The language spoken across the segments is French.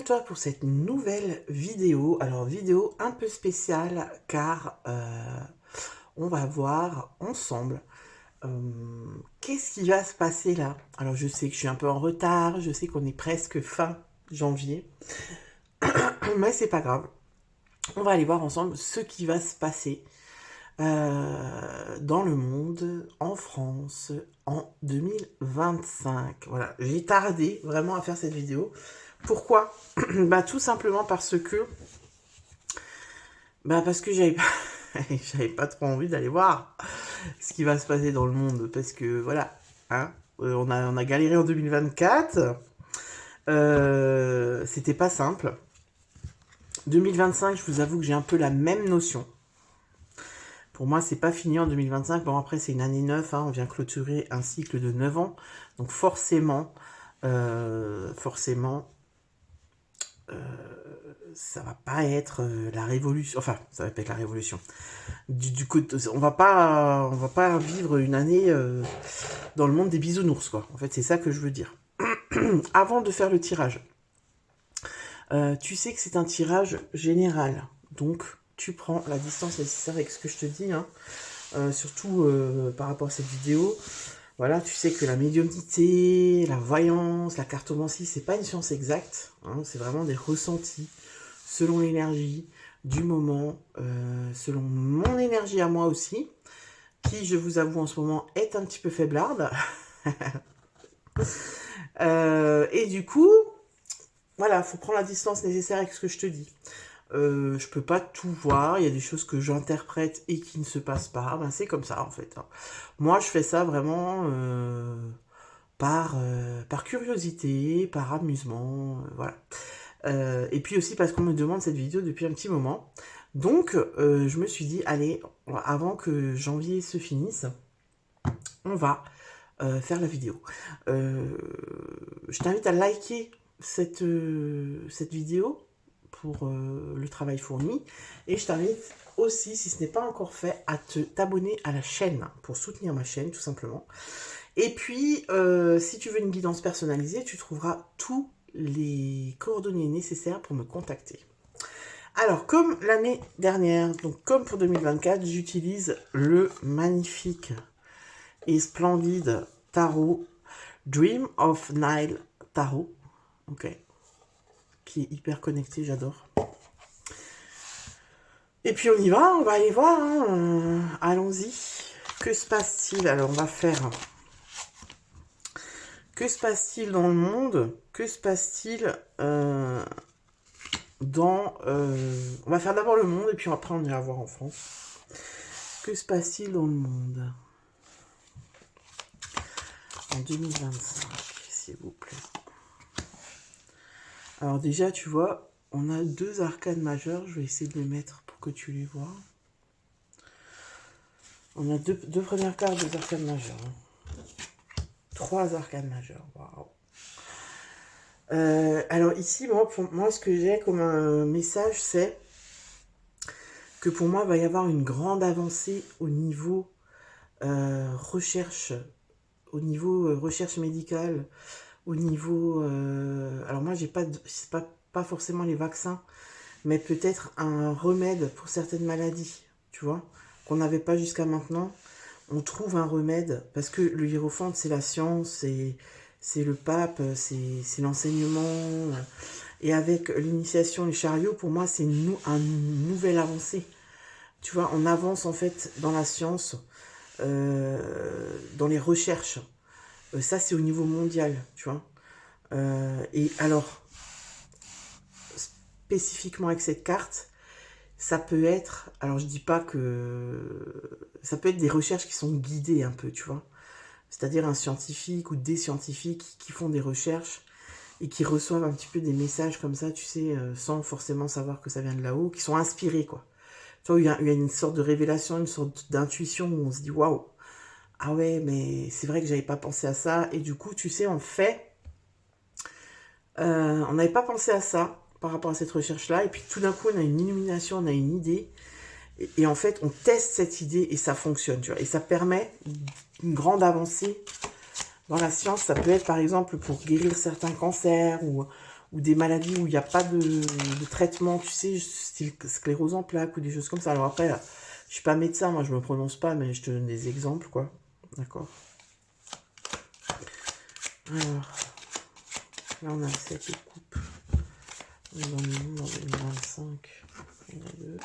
à toi pour cette nouvelle vidéo. Alors vidéo un peu spéciale car on va voir ensemble qu'est-ce qui va se passer là. Alors je sais que je suis un peu en retard, je sais qu'on est presque fin janvier, mais c'est pas grave. On va aller voir ensemble ce qui va se passer dans le monde, en France, en 2025. Voilà, j'ai tardé vraiment à faire cette vidéo. Pourquoi? Bah tout simplement parce que j'avais pas j'avais pas trop envie d'aller voir ce qui va se passer dans le monde parce que voilà, hein, on a galéré en 2024. C'était pas simple. 2025, je vous avoue que j'ai un peu la même notion. Pour moi, c'est pas fini en 2025. Bon, après, c'est une année 9, hein, on vient clôturer un cycle de 9 ans. Donc forcément, ça va pas être la révolution. Enfin, ça va pas être la révolution. Du côté, on va pas vivre une année dans le monde des bisounours, quoi. En fait, c'est ça que je veux dire. Avant de faire le tirage, tu sais que c'est un tirage général. Donc, tu prends la distance nécessaire avec ce que je te dis, hein. Surtout par rapport à cette vidéo. Voilà, tu sais que la médiumnité, la voyance, la cartomancie, c'est pas une science exacte, hein, c'est vraiment des ressentis selon l'énergie du moment, selon mon énergie à moi aussi, qui, je vous avoue, en ce moment, est un petit peu faiblarde. Et du coup, voilà, faut prendre la distance nécessaire avec ce que je te dis. Je peux pas tout voir, il y a des choses que j'interprète et qui ne se passent pas, ben c'est comme ça en fait, hein. Moi je fais ça vraiment par curiosité, par amusement, voilà. Et puis aussi parce qu'on me demande cette vidéo depuis un petit moment. Donc je me suis dit, allez, avant que janvier se finisse, on va faire la vidéo. Je t'invite à liker cette vidéo pour le travail fourni. Et je t'invite aussi, si ce n'est pas encore fait, à t'abonner à la chaîne pour soutenir ma chaîne, tout simplement. Et puis, si tu veux une guidance personnalisée, tu trouveras tous les coordonnées nécessaires pour me contacter. Alors, comme l'année dernière, donc comme pour 2024, j'utilise le magnifique et splendide tarot Dream of Nile Tarot. Ok. Qui est hyper connecté, j'adore. Et puis on y va, on va aller voir, hein. Allons-y. Que se passe-t-il? Alors on va faire... Que se passe-t-il dans le monde? Que se passe-t-il dans... On va faire d'abord le monde et puis après on ira voir en France. Que se passe-t-il dans le monde en 2025, s'il vous plaît? Alors déjà, tu vois, on a deux arcanes majeures. Je vais essayer de les mettre pour que tu les vois. On a deux premières cartes, deux arcanes majeures. Trois arcanes majeures, waouh. Alors ici, moi, ce que j'ai comme un message, c'est que pour moi, il va y avoir une grande avancée au niveau recherche, recherche médicale, au niveau... alors moi, j'ai pas, c'est pas forcément les vaccins, mais peut-être un remède pour certaines maladies, tu vois, qu'on n'avait pas jusqu'à maintenant. On trouve un remède, parce que le hiérophante, c'est la science, c'est le pape, c'est l'enseignement. Et avec l'initiation et chariot, pour moi, c'est une nouvelle avancée. Tu vois, on avance en fait dans la science, dans les recherches. Ça, c'est au niveau mondial, tu vois. Et alors, spécifiquement avec cette carte, ça peut être, alors je dis pas que, ça peut être des recherches qui sont guidées un peu, tu vois. C'est-à-dire un scientifique ou des scientifiques qui font des recherches et qui reçoivent un petit peu des messages comme ça, tu sais, sans forcément savoir que ça vient de là-haut, qui sont inspirés, quoi. Tu vois, il y a une sorte de révélation, une sorte d'intuition où on se dit, waouh, ah ouais, mais c'est vrai que j'avais pas pensé à ça. Et du coup, tu sais, on n'avait pas pensé à ça par rapport à cette recherche-là. Et puis tout d'un coup, on a une illumination, on a une idée. Et en fait, on teste cette idée et ça fonctionne, tu vois. Et ça permet une grande avancée dans la science. Ça peut être, par exemple, pour guérir certains cancers ou ou des maladies où il n'y a pas de traitement, tu sais, style sclérose en plaques ou des choses comme ça. Alors après, je suis pas médecin, moi je me prononce pas, mais je te donne des exemples, quoi. D'accord. Alors, là on a 7 de coupe. On est dans le monde en 2025. On a 2.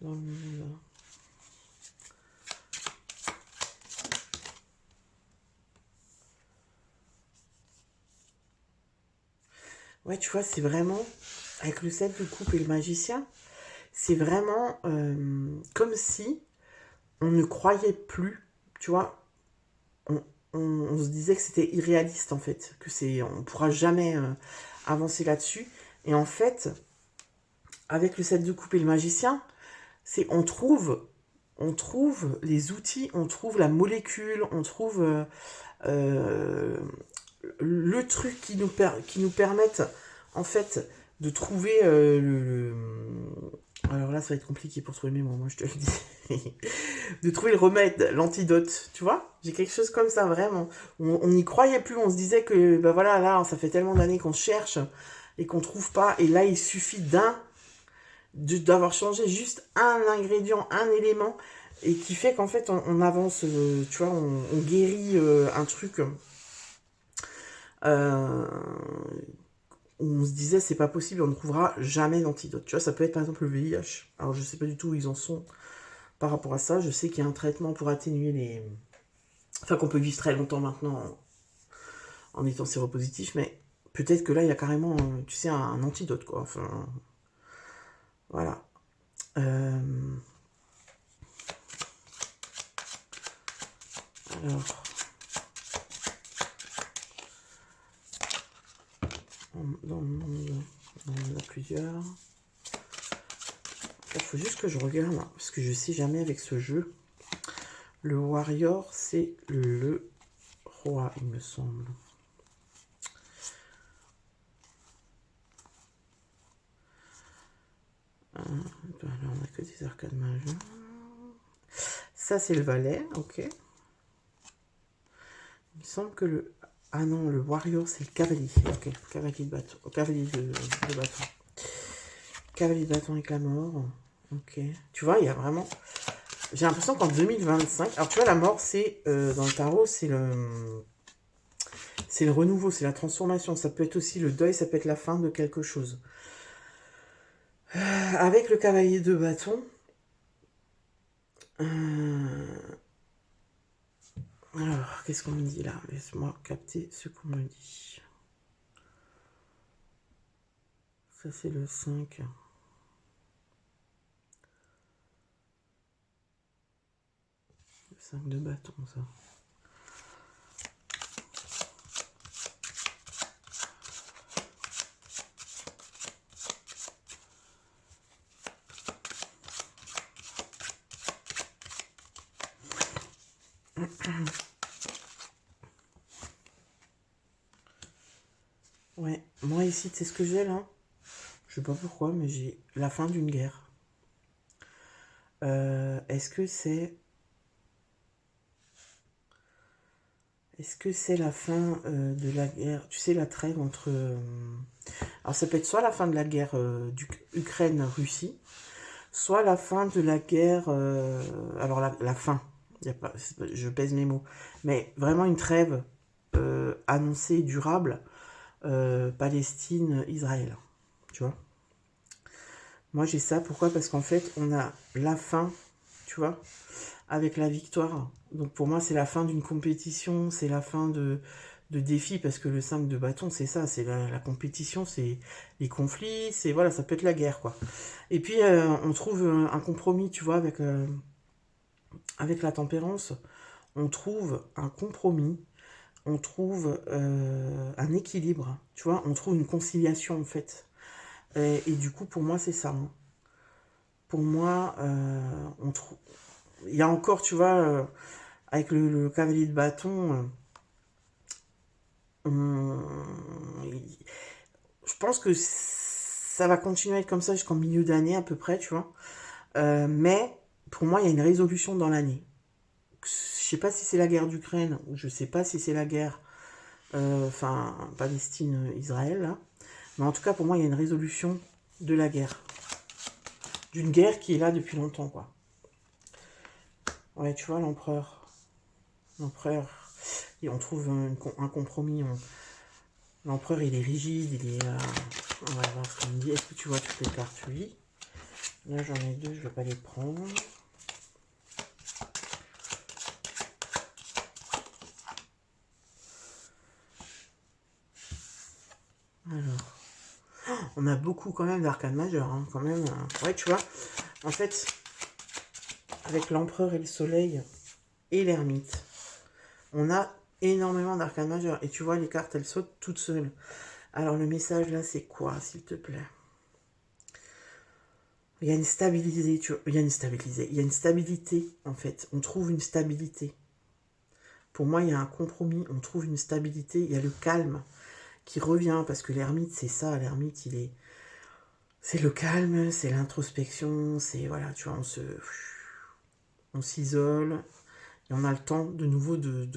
Dans le monde. Ouais, tu vois, c'est vraiment, avec le 7 de coupe et le magicien, c'est vraiment comme si on ne croyait plus, tu vois, on se disait que c'était irréaliste en fait, on pourra jamais avancer là-dessus. Et en fait, avec le 7 de coupe et le magicien, c'est on trouve les outils, on trouve la molécule, on trouve le truc qui nous permette en fait de trouver alors là ça va être compliqué pour trouver mes mots, moi je te le dis. De trouver le remède, l'antidote, tu vois. J'ai quelque chose comme ça vraiment. On n'y croyait plus, on se disait que bah voilà, là ça fait tellement d'années qu'on cherche et qu'on trouve pas, et là il suffit d'avoir changé juste un ingrédient, un élément, et qui fait qu'en fait on avance, tu vois, on guérit un truc euh, où on se disait c'est pas possible, on ne trouvera jamais d'antidote. Tu vois, ça peut être par exemple le VIH. Alors je sais pas du tout où ils en sont par rapport à ça. Je sais qu'il y a un traitement pour atténuer les... Enfin qu'on peut vivre très longtemps maintenant en étant séropositif, mais peut-être que là il y a carrément, tu sais, un antidote quoi. Enfin, voilà. Alors, dans le monde, on en a plusieurs. Il faut juste que je regarde, parce que je sais jamais avec ce jeu. Le warrior, c'est le roi, il me semble. Là, on a que des arcades majeures. Ça, c'est le valet, ok. Il me semble que le... Ah non, le warrior, c'est le cavalier. Ok, cavalier de bâton. Cavalier de bâton. Cavalier de bâton avec la mort. Ok. Tu vois, il y a vraiment... J'ai l'impression qu'en 2025... Alors, tu vois, la mort, c'est... dans le tarot, c'est le... C'est le renouveau, c'est la transformation. Ça peut être aussi le deuil, ça peut être la fin de quelque chose. Avec le cavalier de bâton... Alors, qu'est-ce qu'on me dit là? Laisse-moi capter ce qu'on me dit. Ça, c'est le 5. Le 5 de bâton, ça. Ouais, moi ici, tu sais ce que j'ai là? Je sais pas pourquoi, mais j'ai la fin d'une guerre. Est-ce que c'est... Est-ce que c'est la fin de la guerre? Tu sais, la trêve entre... Alors ça peut être soit la fin de la guerre d'Ukraine-Russie, soit la fin de la guerre... alors la fin, y a pas, je pèse mes mots, mais vraiment une trêve annoncée durable, Palestine-Israël. Tu vois? Moi j'ai ça, pourquoi? Parce qu'en fait on a la fin, tu vois, avec la victoire. Donc pour moi c'est la fin d'une compétition, c'est la fin de défis, parce que le 5 de bâton c'est ça, c'est la compétition, c'est les conflits, c'est voilà, ça peut être la guerre quoi. Et puis on trouve un compromis, tu vois, avec la tempérance, on trouve un compromis, on trouve un équilibre, tu vois, on trouve une conciliation en fait. Et du coup pour moi c'est ça, hein. Pour moi, il y a encore, tu vois, avec le cavalier de bâton, je pense que ça va continuer à être comme ça jusqu'en milieu d'année à peu près, tu vois. Mais pour moi, il y a une résolution dans l'année. sais pas si c'est la guerre d'Ukraine, ou je sais pas si c'est la guerre, enfin, Palestine-Israël, là. Mais en tout cas, pour moi, il y a une résolution de la guerre. D'une guerre qui est là depuis longtemps, quoi. Ouais, tu vois, l'empereur. L'empereur. Et on trouve un compromis. L'empereur, il est rigide, il est... on va voir ce qu'on me dit. Est-ce que tu vois toutes les cartes? Oui. Là, j'en ai deux, je vais pas les prendre. Alors, on a beaucoup quand même d'arcanes majeures, hein, quand même. Ouais, tu vois, en fait, avec l'empereur et le soleil et l'ermite, on a énormément d'arcanes majeures. Et tu vois, les cartes, elles sautent toutes seules. Alors, le message là, c'est quoi, s'il te plaît? Il y a une stabilité, tu vois, il y a une stabilité, en fait. On trouve une stabilité. Pour moi, il y a un compromis, on trouve une stabilité, il y a le calme qui revient, parce que l'ermite, c'est ça, l'ermite, c'est le calme, c'est l'introspection, c'est, voilà, tu vois, on s'isole, et on a le temps, de nouveau, tu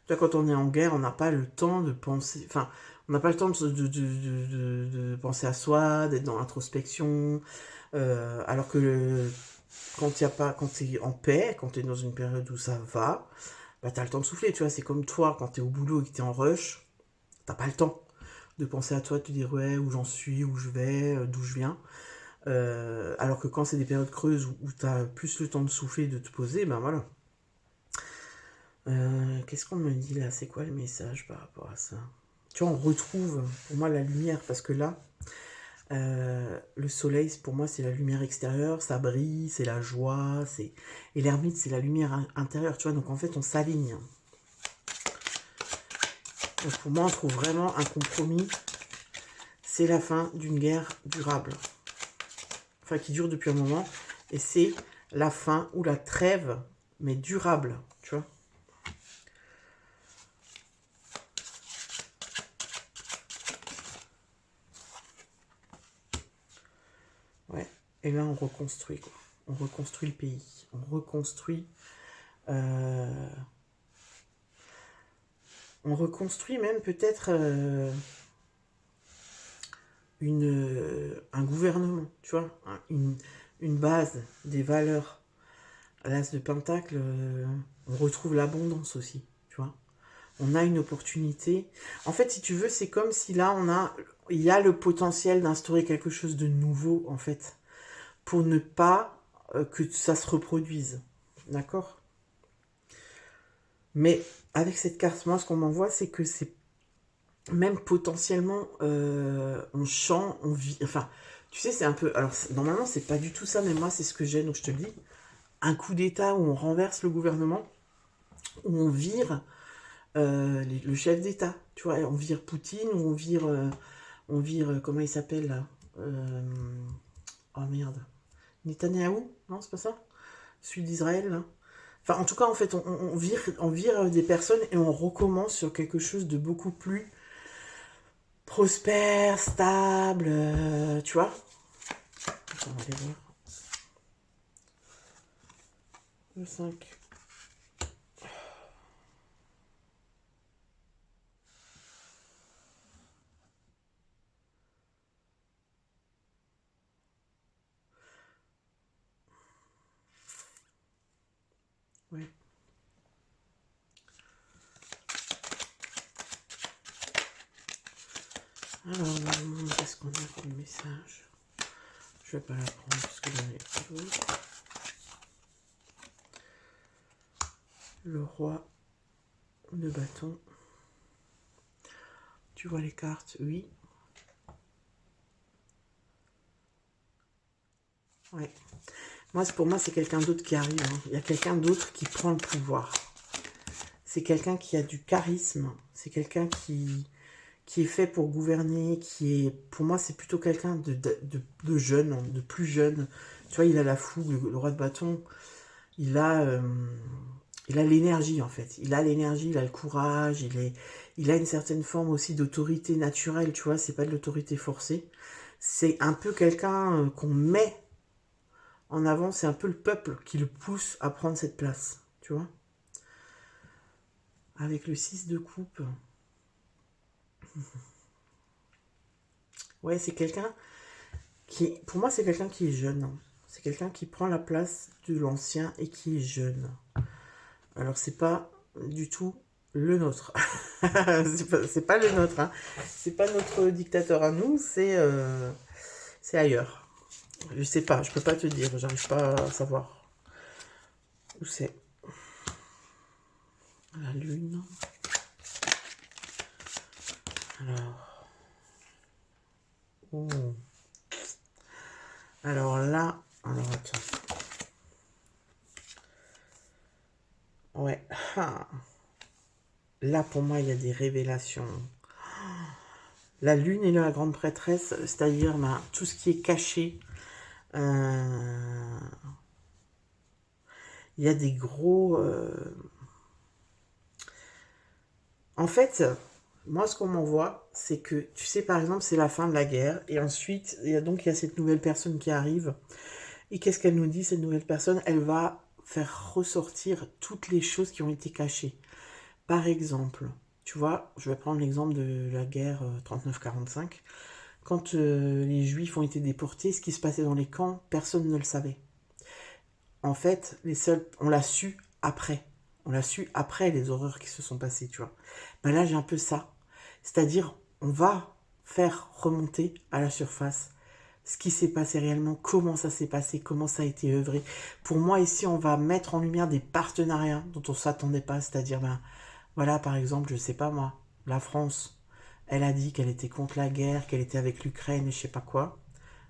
vois, quand on est en guerre, on n'a pas le temps de penser, enfin, on n'a pas le temps de penser à soi, d'être dans l'introspection, alors que quand tu es en paix, quand tu es dans une période où ça va, bah, tu as le temps de souffler, tu vois, c'est comme toi, quand tu es au boulot et que tu es en rush, t'as pas le temps de penser à toi, de te dire ouais, où j'en suis, où je vais, d'où je viens. Alors que quand c'est des périodes creuses où tu as plus le temps de souffler, de te poser, ben voilà. Qu'est-ce qu'on me dit là? C'est quoi le message par rapport à ça? Tu vois, on retrouve pour moi la lumière, parce que là, le soleil, pour moi, c'est la lumière extérieure, ça brille, c'est la joie, et l'ermite, c'est la lumière intérieure, tu vois, donc en fait, on s'aligne. Donc pour moi, on trouve vraiment un compromis. C'est la fin d'une guerre durable. Enfin, qui dure depuis un moment. Et c'est la fin ou la trêve, mais durable, tu vois. Ouais. Et là, on reconstruit, quoi. On reconstruit le pays. On reconstruit... on reconstruit même peut-être un gouvernement, tu vois. Une base, des valeurs. L'As de Pentacle, on retrouve l'abondance aussi, tu vois. On a une opportunité. En fait, si tu veux, c'est comme si là, il y a le potentiel d'instaurer quelque chose de nouveau, en fait, pour ne pas que ça se reproduise. D'accord? Mais avec cette carte, moi, ce qu'on m'envoie, c'est que c'est même potentiellement, on chante, on vit. Enfin, tu sais, c'est un peu. Alors, normalement, c'est pas du tout ça, mais moi, c'est ce que j'ai, donc je te le dis. Un coup d'État où on renverse le gouvernement, où on vire le chef d'État. Tu vois, on vire Poutine, ou on vire comment il s'appelle là oh merde. Netanyahou. Non, c'est pas ça. Celui d'Israël, là. Enfin, en tout cas, en fait, on vire des personnes et on recommence sur quelque chose de beaucoup plus prospère, stable, tu vois. Attends, on va aller voir. Le 5. Ouais. Alors, qu'est-ce qu'on a comme message? Je vais pas la prendre parce que j'en ai pas d'autres. Le roi de bâton. Tu vois les cartes? Oui. Ouais. Pour moi, c'est quelqu'un d'autre qui arrive. Hein. Il y a quelqu'un d'autre qui prend le pouvoir. C'est quelqu'un qui a du charisme. C'est quelqu'un qui est fait pour gouverner, pour moi, c'est plutôt quelqu'un de jeune, hein, de plus jeune. Tu vois, il a la fougue, le roi de bâton, il a l'énergie, en fait. Il a l'énergie, il a le courage, il a une certaine forme aussi d'autorité naturelle, tu vois, c'est pas de l'autorité forcée. C'est un peu quelqu'un qu'on met en avant, c'est un peu le peuple qui le pousse à prendre cette place, tu vois. Avec le 6 de coupe. Ouais, c'est quelqu'un qui... Pour moi, c'est quelqu'un qui est jeune. C'est quelqu'un qui prend la place de l'ancien et qui est jeune. Alors, c'est pas du tout le nôtre. C'est pas le nôtre. Hein. C'est pas notre dictateur à nous, c'est ailleurs. Je sais pas, je peux pas te dire. J'arrive pas à savoir où c'est. La lune. Alors. Oh. Alors là. Alors attends. Ouais. Ah. Là, pour moi, il y a des révélations. La lune et la grande prêtresse, c'est-à-dire ben, tout ce qui est caché. Il y a des gros... En fait, moi, ce qu'on m'envoie, c'est que, tu sais, par exemple, c'est la fin de la guerre. Et ensuite, il y a cette nouvelle personne qui arrive. Et qu'est-ce qu'elle nous dit, cette nouvelle personne? Elle va faire ressortir toutes les choses qui ont été cachées. Par exemple, tu vois, je vais prendre l'exemple de la guerre 39-45. Quand les Juifs ont été déportés, ce qui se passait dans les camps, personne ne le savait. En fait, on l'a su après. On l'a su après les horreurs qui se sont passées, tu vois. Ben là, j'ai un peu ça. C'est-à-dire, on va faire remonter à la surface ce qui s'est passé réellement, comment ça s'est passé, comment ça a été œuvré. Pour moi, ici, on va mettre en lumière des partenariats dont on ne s'attendait pas. C'est-à-dire, ben, voilà, par exemple, je sais pas moi, la France, elle a dit qu'elle était contre la guerre, qu'elle était avec l'Ukraine et je sais pas quoi.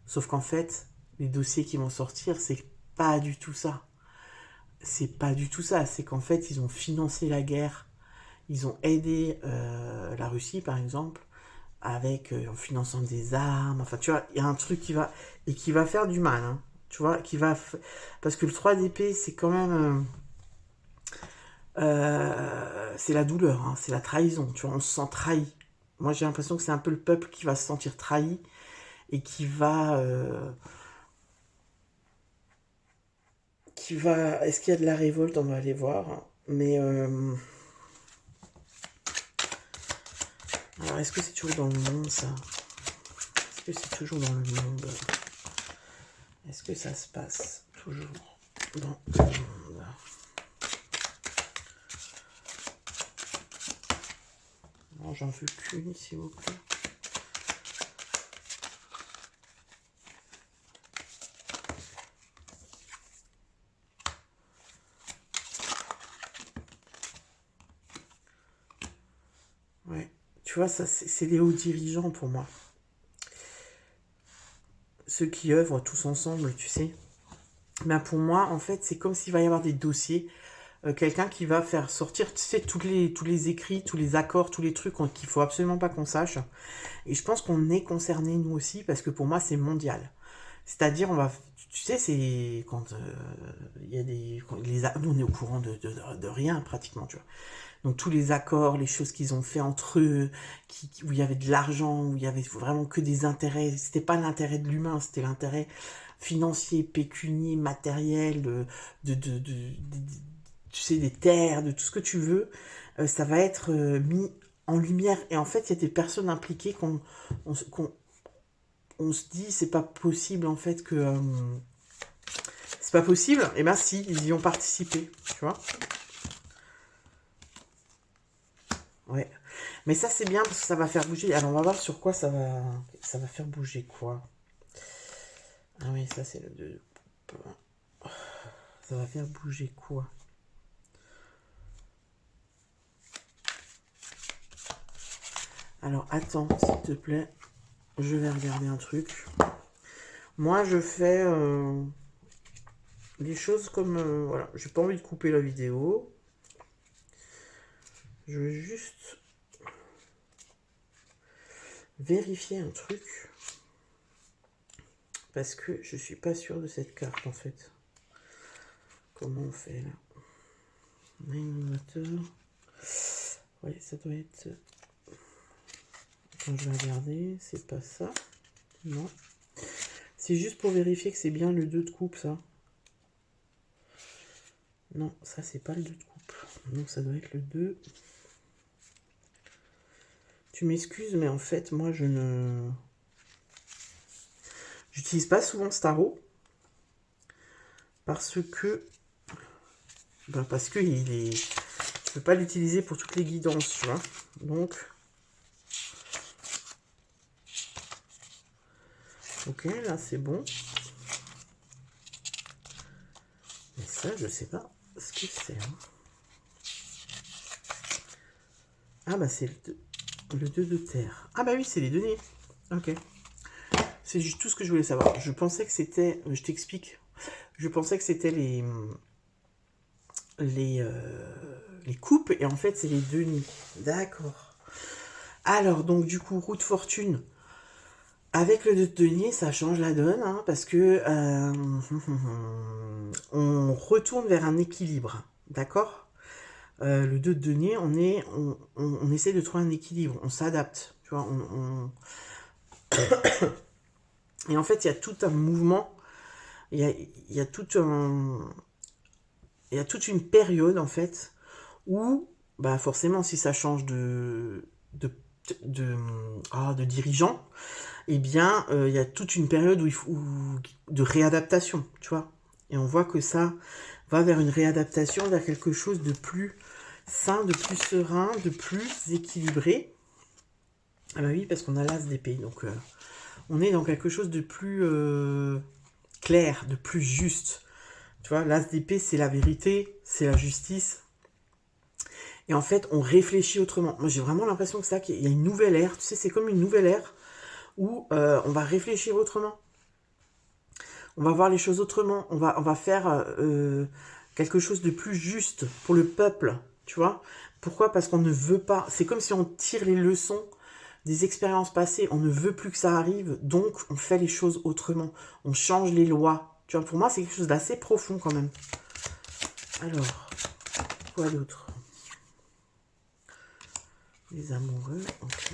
Sauf qu'en fait, les dossiers qui vont sortir, c'est pas du tout ça. C'est pas du tout ça. C'est qu'en fait, ils ont financé la guerre. Ils ont aidé la Russie, par exemple, avec en finançant des armes. Enfin, tu vois, il y a un truc qui va faire du mal. Hein, tu vois, parce que le 3 d'épée, c'est quand même c'est la douleur, hein, c'est la trahison. Tu vois, on se sent trahi. Moi, j'ai l'impression que c'est un peu le peuple qui va se sentir trahi et qui va. Est-ce qu'il y a de la révolte? On va aller voir. Hein. Mais alors, est-ce que c'est toujours dans le monde, ça? Est-ce que c'est toujours dans le monde? Est-ce que ça se passe toujours dans le monde? Non, j'en veux qu'une, s'il vous plaît. Ouais. Tu vois, ça, c'est les hauts dirigeants pour moi. Ceux qui œuvrent tous ensemble, tu sais. Ben pour moi, en fait, c'est comme s'il va y avoir des dossiers. Quelqu'un qui va faire sortir, tu sais, tous les écrits, tous les accords, tous les trucs qu'il faut absolument pas qu'on sache. Et je pense qu'on est concernés, nous aussi, parce que pour moi, c'est mondial. C'est-à-dire, tu sais, c'est quand il y a nous, on est au courant de rien, pratiquement, tu vois. Donc, tous les accords, les choses qu'ils ont fait entre eux, où il y avait de l'argent, où il y avait vraiment que des intérêts. C'était pas l'intérêt de l'humain, c'était l'intérêt financier, pécunier, matériel, tu sais, des terres, de tout ce que tu veux. Ça va être mis en lumière. Et en fait, il y a des personnes impliquées qu'on se dit, c'est pas possible, en fait, que... c'est pas possible. Et ben si, ils y ont participé, tu vois. Ouais. Mais ça, c'est bien parce que ça va faire bouger. Alors, on va voir sur quoi ça va faire bouger quoi. Ah oui, ça, c'est le 2. Ça va faire bouger quoi. Alors, attends, s'il te plaît. Je vais regarder un truc. Moi, je fais les choses comme... voilà, j'ai pas envie de couper la vidéo. Je veux juste vérifier un truc. Parce que je suis pas sûr de cette carte, en fait. Comment on fait, là? Animateur. Oui, ça doit être... Quand je vais regarder, c'est pas ça. Non. C'est juste pour vérifier que c'est bien le 2 de coupe, ça. Non, ça c'est pas le 2 de coupe. Donc ça doit être le 2. Tu m'excuses, mais en fait, moi je ne... J'utilise pas souvent ce tarot. Parce que... Ben parce que il est... Je peux pas l'utiliser pour toutes les guidances, tu vois. Donc... Ok, là c'est bon. Mais ça, je sais pas ce que c'est. Hein. Ah bah c'est le 2 de terre. Ah bah oui, c'est les deniers. Ok. C'est juste tout ce que je voulais savoir. Je pensais que c'était... Je t'explique. Je pensais que c'était les coupes. Et en fait, c'est les deniers. D'accord. Alors, donc du coup, roue de fortune. Avec le 2 de denier, ça change la donne. Hein, parce que... on retourne vers un équilibre. D'accord. Le 2 de denier, on essaie de trouver un équilibre. On s'adapte. Tu vois, Et en fait, il y a tout un mouvement, il y a toute une période, en fait, où, bah forcément, si ça change de dirigeant, eh bien, il y a toute une période de réadaptation, tu vois. Et on voit que ça va vers une réadaptation, vers quelque chose de plus sain, de plus serein, de plus équilibré. Ah bah oui, parce qu'on a l'as d'épée, donc on est dans quelque chose de plus clair, de plus juste. Tu vois, l'as d'épée, c'est la vérité, c'est la justice. Et en fait, on réfléchit autrement. Moi, j'ai vraiment l'impression que ça, qu'il y a une nouvelle ère. Tu sais, c'est comme une nouvelle ère où on va réfléchir autrement. On va voir les choses autrement. On va faire quelque chose de plus juste pour le peuple. Tu vois? Pourquoi? Parce qu'on ne veut pas. C'est comme si on tire les leçons des expériences passées. On ne veut plus que ça arrive. Donc, on fait les choses autrement. On change les lois. Tu vois, pour moi, c'est quelque chose d'assez profond quand même. Alors, quoi d'autre? Les amoureux, ok.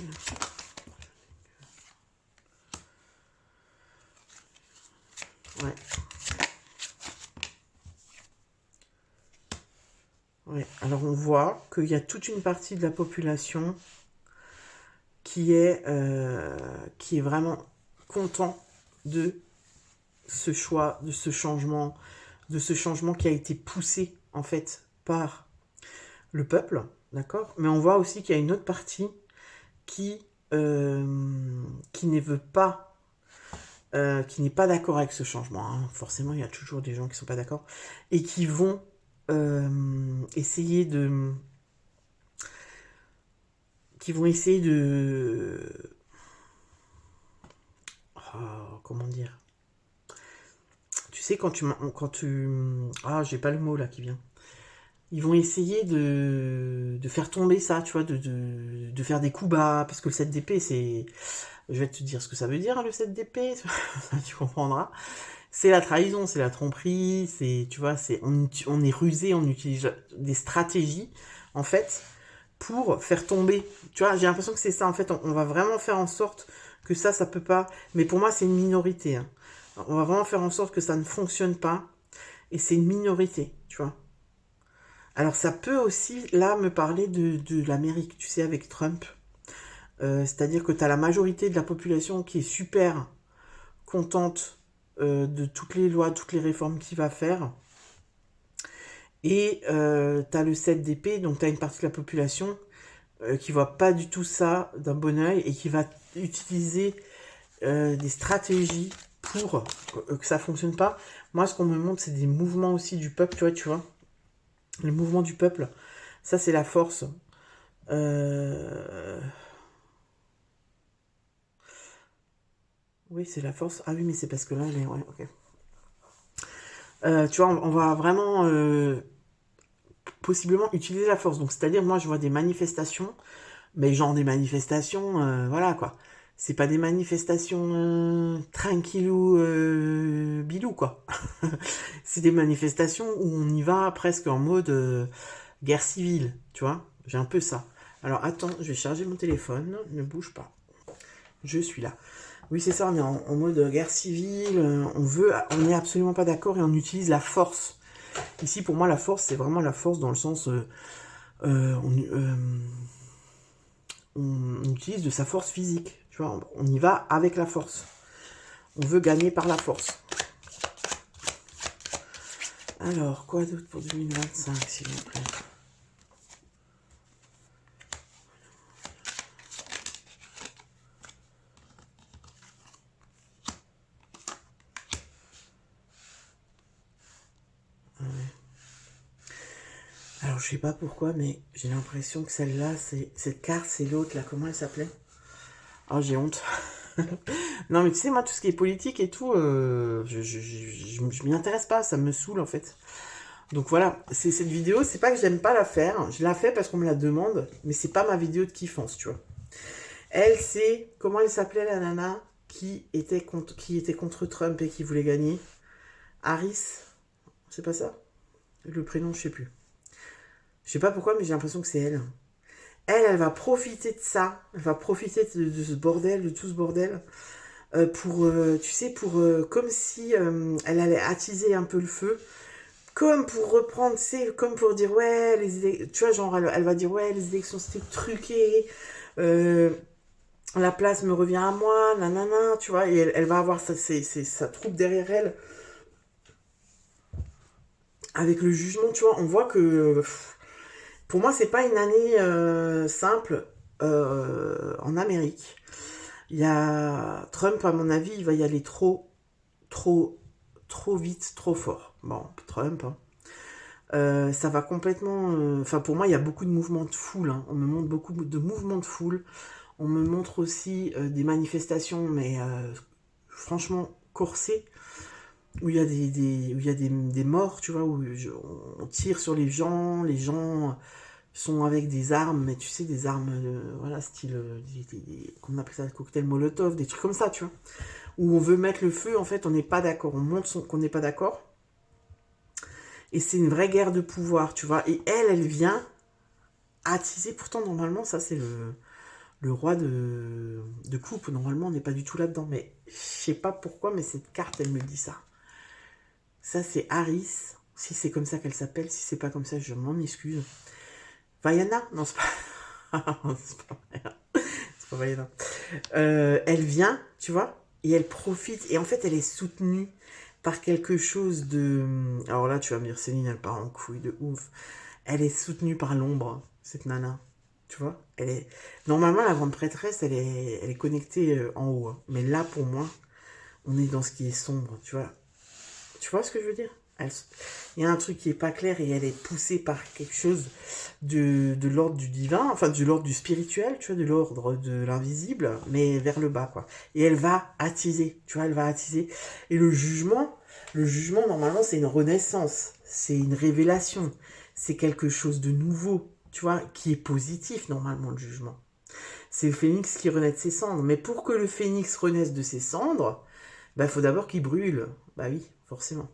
Ouais. Ouais. Alors, on voit qu'il y a toute une partie de la population qui est vraiment content de ce choix, de ce changement qui a été poussé, en fait, par le peuple, d'accord? Mais on voit aussi qu'il y a une autre partie qui ne veut pas, qui n'est pas d'accord avec ce changement. Hein. Forcément, il y a toujours des gens qui ne sont pas d'accord et qui vont essayer de, comment dire? Tu sais ah, j'ai pas le mot là qui vient. Ils vont essayer de faire tomber ça, tu vois, de faire des coups bas, parce que le 7 d'épée, c'est... Je vais te dire ce que ça veut dire, hein, le 7 d'épée, tu comprendras. C'est la trahison, c'est la tromperie, c'est, tu vois, on est rusé, on utilise des stratégies, en fait, pour faire tomber. Tu vois, j'ai l'impression que c'est ça, en fait, on va vraiment faire en sorte que ça peut pas... Mais pour moi, c'est une minorité. Hein. On va vraiment faire en sorte que ça ne fonctionne pas, et c'est une minorité, tu vois. Alors ça peut aussi, là, me parler de l'Amérique, tu sais, avec Trump. C'est-à-dire que tu as la majorité de la population qui est super contente de toutes les lois, toutes les réformes qu'il va faire. Et tu as le 7 d'épée, donc tu as une partie de la population qui voit pas du tout ça d'un bon oeil et qui va utiliser des stratégies pour que ça fonctionne pas. Moi, ce qu'on me montre, c'est des mouvements aussi du peuple, tu vois. Les mouvements du peuple, ça c'est la force. Oui, c'est la force. Ah oui, mais c'est parce que là, elle est... Ouais, ok. Tu vois, on va vraiment possiblement utiliser la force. Donc, c'est-à-dire, moi, je vois des manifestations, mais genre des manifestations, voilà quoi. C'est pas des manifestations tranquillou bilou quoi. C'est des manifestations où on y va presque en mode guerre civile, tu vois. J'ai un peu ça. Alors attends, je vais charger mon téléphone, ne bouge pas. Je suis là. Oui, c'est ça, on est en mode guerre civile, on est absolument pas d'accord et on utilise la force. Ici, pour moi, la force, c'est vraiment la force dans le sens... euh, on, euh, on utilise de sa force physique. Tu vois, on y va avec la force. On veut gagner par la force. Alors, quoi d'autre pour 2025, s'il vous plaît? Alors, je sais pas pourquoi, mais j'ai l'impression que celle-là, cette carte, c'est l'autre, là. Comment elle s'appelait? Oh, j'ai honte. Non, mais tu sais, moi, tout ce qui est politique et tout, je m'y intéresse pas, ça me saoule, en fait. Donc voilà, c'est cette vidéo, c'est pas que j'aime pas la faire, je la fais parce qu'on me la demande, mais c'est pas ma vidéo de kiffance, tu vois. Elle, c'est, comment elle s'appelait, la nana qui était contre Trump et qui voulait gagner? Harris, c'est pas ça? Le prénom, je sais plus. Je sais pas pourquoi, mais j'ai l'impression que c'est elle. Elle va profiter de ça. Elle va profiter de ce bordel, de tout ce bordel, pour, tu sais, pour, comme si elle allait attiser un peu le feu. Comme pour reprendre, c'est comme pour dire, ouais, tu vois, genre, elle va dire, ouais, les élections, c'était truqué. euh, la place me revient à moi, nanana, tu vois, et elle va avoir sa troupe derrière elle, avec le jugement, tu vois, on voit que... Pour moi, c'est pas une année simple en Amérique. Il y a Trump, à mon avis, il va y aller trop, trop vite, trop fort. Bon, Trump, hein. Ça va complètement... Enfin, pour moi, il y a beaucoup de mouvements de foule, hein. On me montre beaucoup de mouvements de foule. On me montre aussi des manifestations, mais franchement corsées, où il y a où il y a des morts, tu vois, où on tire sur les gens sont avec des armes, mais tu sais, des armes, voilà, style, qu'on appelle ça, cocktail Molotov, des trucs comme ça, tu vois, où on veut mettre le feu, en fait, on n'est pas d'accord, on montre qu'on n'est pas d'accord, et c'est une vraie guerre de pouvoir, tu vois, et elle vient attiser, pourtant, normalement, ça, c'est le roi de coupe, normalement, on n'est pas du tout là-dedans, mais je sais pas pourquoi, mais cette carte, elle me dit ça. Ça, c'est Harris, si c'est comme ça qu'elle s'appelle, si c'est pas comme ça, je m'en excuse. Vaiana? Non, c'est pas... c'est pas Vaiana. C'est pas Vaiana. Elle vient, tu vois, et elle profite. Et en fait, elle est soutenue par quelque chose de... Alors là, tu vas me dire, Céline, elle part en couille de ouf. Elle est soutenue par l'ombre, cette nana. Tu vois, elle est... Normalement, la grande prêtresse, elle est connectée en haut, hein. Mais là, pour moi, on est dans ce qui est sombre, tu vois. Tu vois ce que je veux dire? Il y a un truc qui est pas clair et elle est poussée par quelque chose de l'ordre du divin, enfin de l'ordre du spirituel, tu vois, de l'ordre de l'invisible, mais vers le bas, quoi. Et elle va attiser, tu vois, elle va attiser. Et le jugement, normalement, c'est une renaissance, c'est une révélation, c'est quelque chose de nouveau, tu vois, qui est positif, normalement, le jugement. C'est le phénix qui renaît de ses cendres. Mais pour que le phénix renaisse de ses cendres, bah, faut d'abord qu'il brûle. Bah oui, forcément.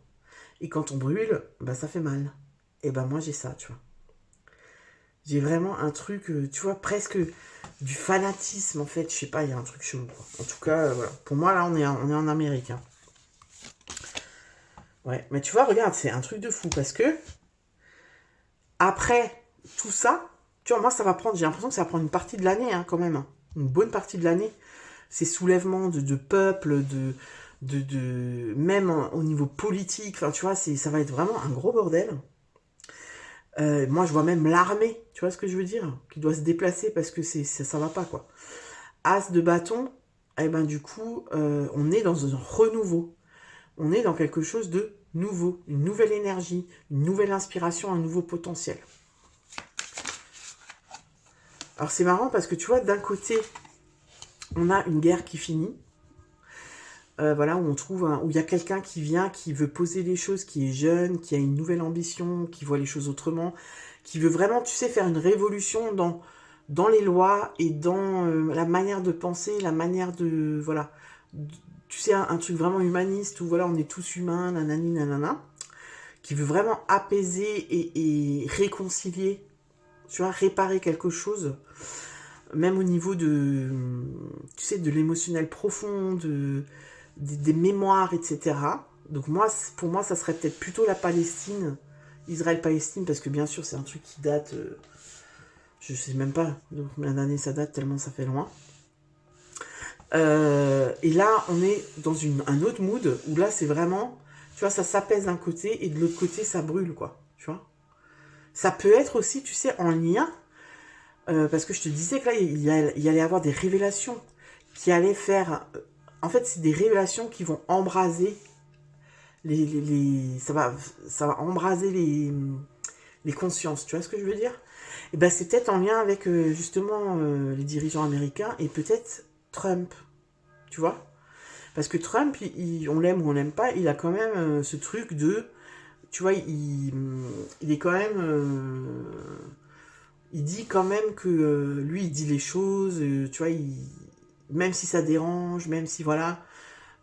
Et quand on brûle, bah ça fait mal. Et bah moi j'ai ça, tu vois. J'ai vraiment un truc, tu vois, presque du fanatisme en fait. Je sais pas, il y a un truc chelou, quoi. En tout cas, voilà. Pour moi là, on est en Amérique, hein. Ouais, mais tu vois, regarde, c'est un truc de fou parce que après tout ça, tu vois, moi ça va prendre, j'ai l'impression que ça va prendre une partie de l'année, hein, quand même, hein. Une bonne partie de l'année. Ces soulèvements de peuple, même au niveau politique, enfin tu vois, ça va être vraiment un gros bordel. Moi je vois même l'armée, tu vois ce que je veux dire, qui doit se déplacer parce que ça va pas, quoi. As de bâton, et ben du coup, on est dans un renouveau. On est dans quelque chose de nouveau, une nouvelle énergie, une nouvelle inspiration, un nouveau potentiel. Alors c'est marrant parce que tu vois, d'un côté, on a une guerre qui finit, voilà, où on trouve où il y a quelqu'un qui vient, qui veut poser les choses, qui est jeune, qui a une nouvelle ambition, qui voit les choses autrement, qui veut vraiment, tu sais, faire une révolution dans les lois et dans la manière de penser, la manière de, voilà, tu sais, un truc vraiment humaniste où voilà, on est tous humains, nanani, nanana, qui veut vraiment apaiser et réconcilier, tu vois, réparer quelque chose, même au niveau de, tu sais, de l'émotionnel profond, des mémoires, etc. Donc moi, pour moi, ça serait peut-être plutôt la Palestine Israël-Palestine, parce que bien sûr, c'est un truc qui date, je sais même pas de combien d'années ça date, tellement ça fait loin. Et là, on est dans un autre mood, où là, c'est vraiment, tu vois, ça s'apaise d'un côté, et de l'autre côté, ça brûle, quoi, tu vois. Ça peut être aussi, tu sais, en lien, parce que je te disais que là, il allait y avoir des révélations qui allaient faire... en fait, c'est des révélations qui vont embraser ça va embraser les consciences, tu vois ce que je veux dire? Et ben c'est peut-être en lien avec justement les dirigeants américains et peut-être Trump, tu vois? Parce que Trump, on l'aime ou on l'aime pas, il a quand même ce truc de, tu vois, il est quand même, il dit quand même que lui, il dit les choses, tu vois, même si ça dérange, même si voilà,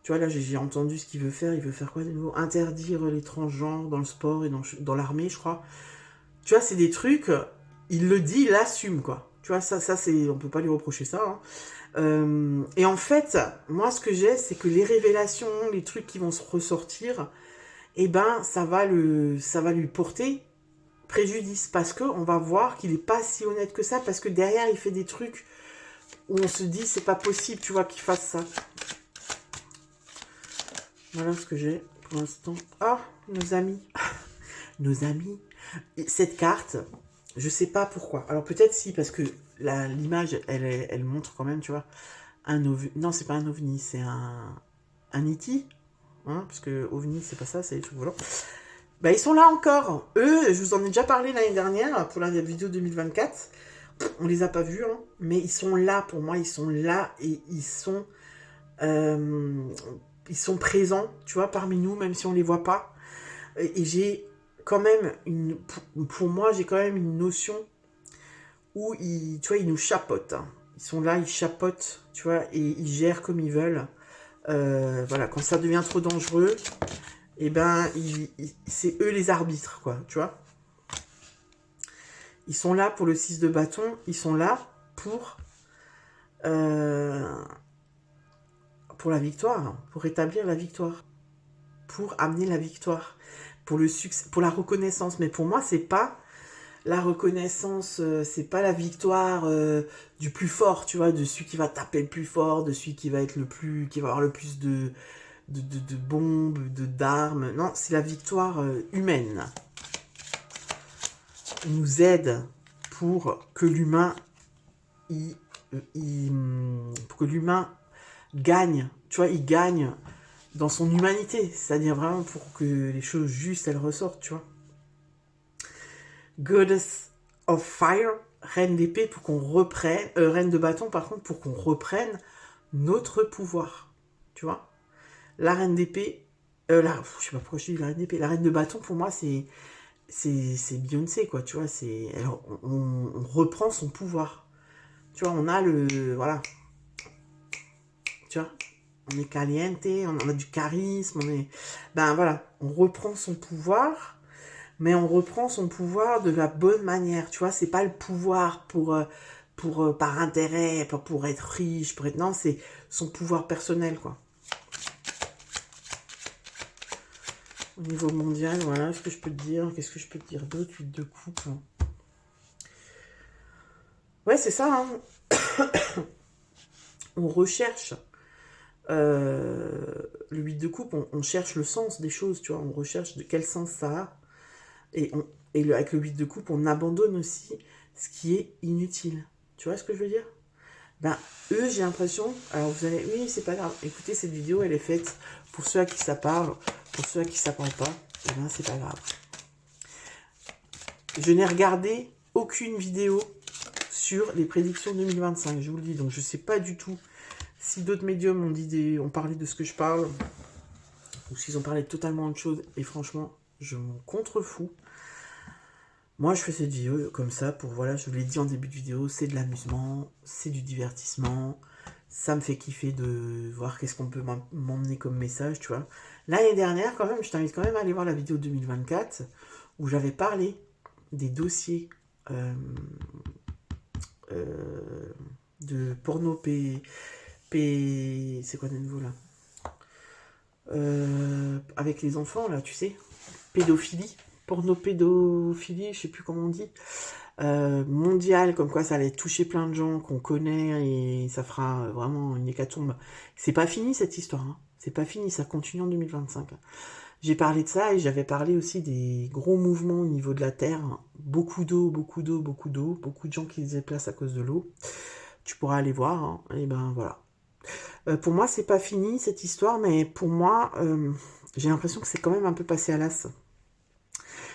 tu vois, là, j'ai entendu ce qu'il veut faire. Il veut faire quoi de nouveau? Interdire les transgenres dans le sport et dans l'armée, je crois. Tu vois, c'est des trucs, il le dit, il l'assume, quoi. Tu vois, ça c'est, on peut pas lui reprocher ça. Hein. Et en fait, moi, ce que j'ai, c'est que les révélations, les trucs qui vont se ressortir, eh ben, ça va lui porter préjudice. Parce qu'on va voir qu'il est pas si honnête que ça. Parce que derrière, il fait des trucs où on se dit, c'est pas possible, tu vois, qu'il fasse ça. Voilà ce que j'ai pour l'instant. Ah, nos amis. Nos amis. Cette carte, je sais pas pourquoi. Alors peut-être si, parce que l'image, elle montre quand même, tu vois, un ovni. Non, c'est pas un ovni, c'est un E.T. Hein, parce que ovni, c'est pas ça, c'est des trucs volants. Bah, ils sont là encore. Eux, je vous en ai déjà parlé l'année dernière, pour la vidéo 2024. On les a pas vus, hein, mais ils sont là, pour moi, ils sont là, et ils sont présents, tu vois, parmi nous, même si on les voit pas. Et j'ai quand même pour moi, j'ai quand même une notion où tu vois, ils nous chapotent. Hein. Ils sont là, ils chapotent, tu vois, et ils gèrent comme ils veulent. Voilà, quand ça devient trop dangereux, et ben, c'est eux les arbitres, quoi, tu vois. Ils sont là pour le 6 de bâton, ils sont là pour la victoire, pour rétablir la victoire, pour amener la victoire, pour le succès, pour la reconnaissance. Mais pour moi, c'est pas la reconnaissance, c'est pas la victoire du plus fort, tu vois, de celui qui va taper le plus fort, de celui qui va être qui va avoir le plus de bombes, d'armes. Non, c'est la victoire humaine. Il nous aide pour que l'humain pour que l'humain gagne, tu vois, il gagne dans son humanité, c'est-à-dire vraiment pour que les choses justes, elles ressortent, tu vois. Goddess of Fire, reine d'épée, pour qu'on reprenne, reine de bâton, par contre, pour qu'on reprenne notre pouvoir, tu vois. La reine d'épée, je sais pas pourquoi je dis la reine d'épée, la reine de bâton, pour moi, c'est Beyoncé, quoi, tu vois, on reprend son pouvoir. Tu vois, on a voilà, tu vois, on est caliente, on a du charisme, ben voilà, on reprend son pouvoir, mais on reprend son pouvoir de la bonne manière, tu vois, c'est pas le pouvoir par intérêt, pas pour être riche, non, c'est son pouvoir personnel, quoi. Au niveau mondial, voilà ce que je peux te dire. Qu'est-ce que je peux te dire d'autre? 8 de coupe. Ouais, c'est ça, hein. On recherche le 8 de coupe, on cherche le sens des choses, tu vois, on recherche de quel sens ça a. Et avec le 8 de coupe, on abandonne aussi ce qui est inutile. Tu vois ce que je veux dire? Ben, eux, j'ai l'impression... Alors, vous allez... Oui, c'est pas grave. Écoutez, cette vidéo, elle est faite pour ceux à qui ça parle. Pour ceux à qui ça parle pas, eh ben, c'est pas grave. Je n'ai regardé aucune vidéo sur les prédictions 2025, je vous le dis. Donc, je sais pas du tout si d'autres médiums ont parlé de ce que je parle, ou s'ils ont parlé de totalement autre chose. Et franchement, je m'en contrefous. Moi, je fais cette vidéo comme ça pour, voilà, je vous l'ai dit en début de vidéo, c'est de l'amusement, c'est du divertissement. Ça me fait kiffer de voir qu'est-ce qu'on peut m'emmener comme message, tu vois. L'année dernière, quand même, je t'invite quand même à aller voir la vidéo 2024 où j'avais parlé des dossiers de porno c'est quoi de nouveau là, avec les enfants, là, tu sais, pédophilie. pornopédophilie, je sais plus comment on dit, mondiale, comme quoi ça allait toucher plein de gens qu'on connaît et ça fera vraiment une hécatombe. C'est pas fini cette histoire, hein. C'est pas fini, ça continue en 2025. J'ai parlé de ça et j'avais parlé aussi des gros mouvements au niveau de la Terre. Beaucoup d'eau, beaucoup d'eau, beaucoup d'eau, beaucoup de gens qui se déplacent à cause de l'eau. Tu pourras aller voir, hein. Et ben voilà. Pour moi, c'est pas fini cette histoire, mais pour moi, j'ai l'impression que c'est quand même un peu passé à l'as.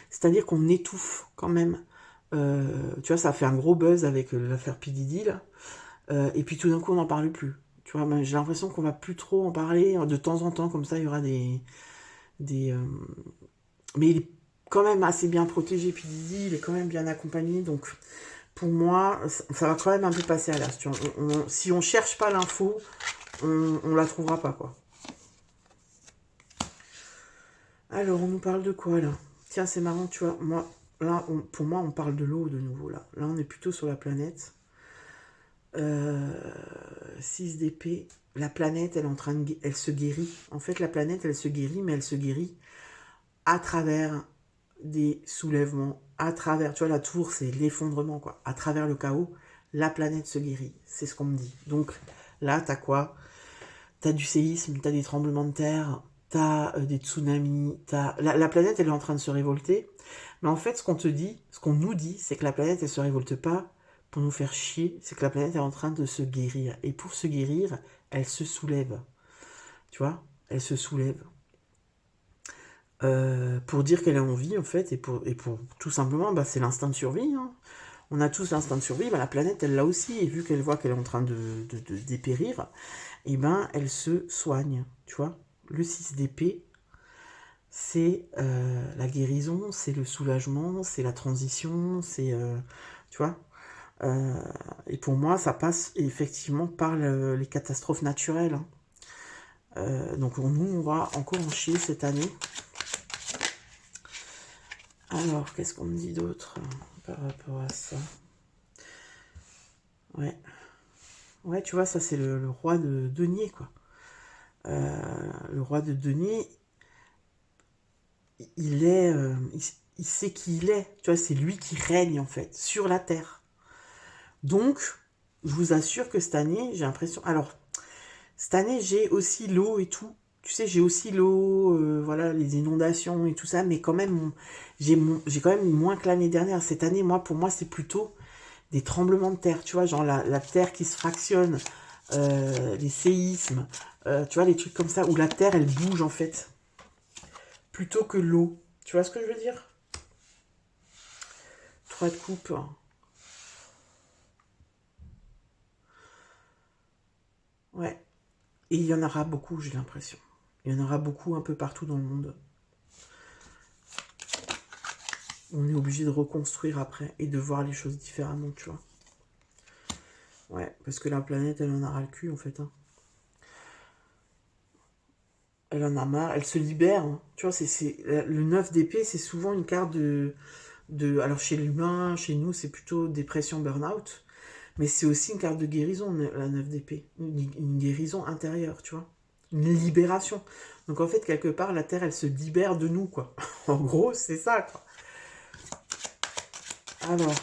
C'est-à-dire qu'on étouffe quand même. Tu vois, ça a fait un gros buzz avec l'affaire P. Diddy, là. Et puis tout d'un coup, on n'en parle plus. Tu vois, j'ai l'impression qu'on va plus trop en parler. De temps en temps, comme ça, il y aura des mais il est quand même assez bien protégé, P. Diddy, il est quand même bien accompagné. Donc, pour moi, ça va quand même un peu passer à l'as. Si on cherche pas l'info, on la trouvera pas, quoi. Alors, on nous parle de quoi, là? Tiens, c'est marrant, tu vois, moi, là, pour moi, on parle de l'eau de nouveau, là. Là, on est plutôt sur la planète. 6 d'épée. La planète, elle est en train de... Elle se guérit. En fait, la planète, elle se guérit, mais elle se guérit à travers des soulèvements, à travers... Tu vois, la tour, c'est l'effondrement, quoi. À travers le chaos, la planète se guérit. C'est ce qu'on me dit. Donc, là, t'as quoi? T'as du séisme, t'as des tremblements de terre, t'as des tsunamis, la planète, elle est en train de se révolter. Mais en fait, ce qu'on te dit, ce qu'on nous dit, c'est que la planète, elle se révolte pas pour nous faire chier, c'est que la planète est en train de se guérir. Et pour se guérir, elle se soulève. Tu vois? Elle se soulève. Pour dire qu'elle est en vie, en fait, et pour tout simplement, bah, c'est l'instinct de survie, hein. On a tous l'instinct de survie, bah, la planète, elle l'a aussi, et vu qu'elle voit qu'elle est en train de dépérir, et ben, elle se soigne, tu vois. Le 6 d'épée, c'est la guérison, c'est le soulagement, c'est la transition, c'est, tu vois. Et pour moi, ça passe effectivement par les catastrophes naturelles, hein. Donc nous, on va encore en chier cette année. Alors, qu'est-ce qu'on me dit d'autre par rapport à ça? Ouais. Ouais, tu vois, ça c'est le roi de denier, quoi. Le roi de denier, il est, il sait qui il est. Tu vois, c'est lui qui règne en fait sur la terre. Donc, je vous assure que cette année, j'ai l'impression. Alors, cette année, j'ai aussi l'eau et tout. Tu sais, j'ai aussi l'eau, voilà, les inondations et tout ça, mais quand même, j'ai quand même moins que l'année dernière. Cette année, moi, pour moi, c'est plutôt des tremblements de terre. Tu vois, genre la terre qui se fractionne, les séismes, tu vois, les trucs comme ça où la terre, elle bouge en fait, plutôt que l'eau. Tu vois ce que je veux dire? 3 de coupe. Ouais. Et il y en aura beaucoup, j'ai l'impression. Il y en aura beaucoup un peu partout dans le monde. On est obligé de reconstruire après et de voir les choses différemment, tu vois. Ouais, parce que la planète, elle en a ras le cul, en fait, hein. Elle en a marre, elle se libère, hein. Tu vois, le 9 d'épée, c'est souvent une carte alors chez l'humain, chez nous, c'est plutôt dépression, burn-out. Mais c'est aussi une carte de guérison, la 9 d'épée. Une guérison intérieure, tu vois. Une libération. Donc en fait, quelque part, la Terre, elle se libère de nous, quoi. En gros, c'est ça, quoi. Alors.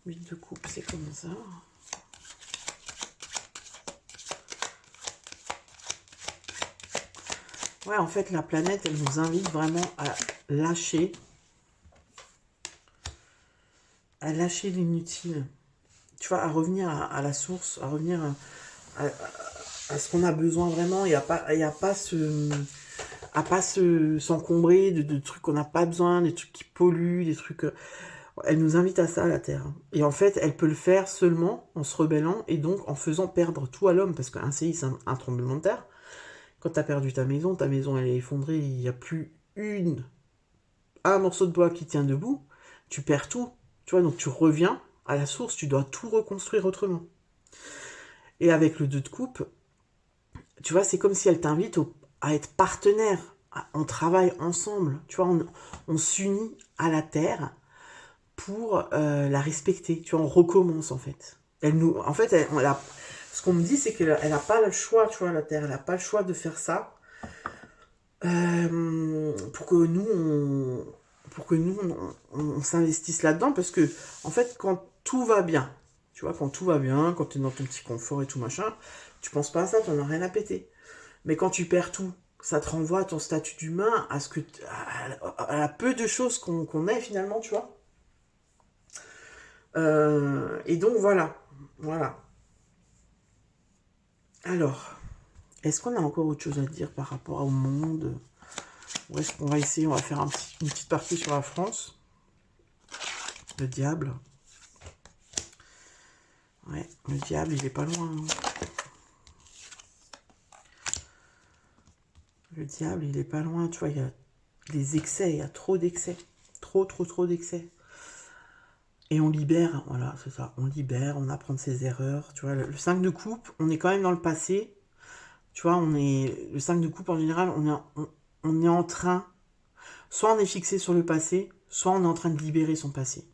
8 de coupe, c'est comme ça. Ouais, en fait, la planète, elle nous invite vraiment à lâcher l'inutile. Tu vois, à revenir à la source, à revenir à ce qu'on a besoin vraiment et à pas s'encombrer de trucs qu'on n'a pas besoin, des trucs qui polluent, des trucs... Elle nous invite à ça, la Terre. Et en fait, elle peut le faire seulement en se rebellant et donc en faisant perdre tout à l'homme. Parce qu'un séisme, un tremblement de terre, quand tu as perdu ta maison elle est effondrée, il n'y a plus un morceau de bois qui tient debout, tu perds tout. Tu vois, donc tu reviens à la source, tu dois tout reconstruire autrement. Et avec le 2 de coupe, tu vois, c'est comme si elle t'invite à être partenaire. On travaille ensemble. Tu vois, on s'unit à la Terre pour la respecter. Tu vois, on recommence en fait. En fait, ce qu'on me dit, c'est qu'elle n'a pas le choix, tu vois, la Terre. Elle n'a pas le choix de faire ça. pour que on s'investisse là-dedans, parce que, en fait, quand tout va bien, tu vois, quand tout va bien, quand tu es dans ton petit confort et tout machin, tu penses pas à ça, tu n'en as rien à péter. Mais quand tu perds tout, ça te renvoie à ton statut d'humain, à ce que à la peu de choses qu'on est finalement, tu vois. Et donc voilà, voilà. Alors, est-ce qu'on a encore autre chose à dire par rapport au monde? Ou est-ce qu'on va essayer, on va faire une petite partie sur la France? Le diable. Ouais, le diable, il est pas loin, hein. Le diable, il est pas loin, tu vois, il y a des excès, il y a trop d'excès. Trop d'excès. Et on libère, voilà, c'est ça, on libère, on apprend de ses erreurs, tu vois. Le 5 de coupe, on est quand même dans le passé, tu vois, le 5 de coupe en général, on est en train, soit on est fixé sur le passé, soit on est en train de libérer son passé.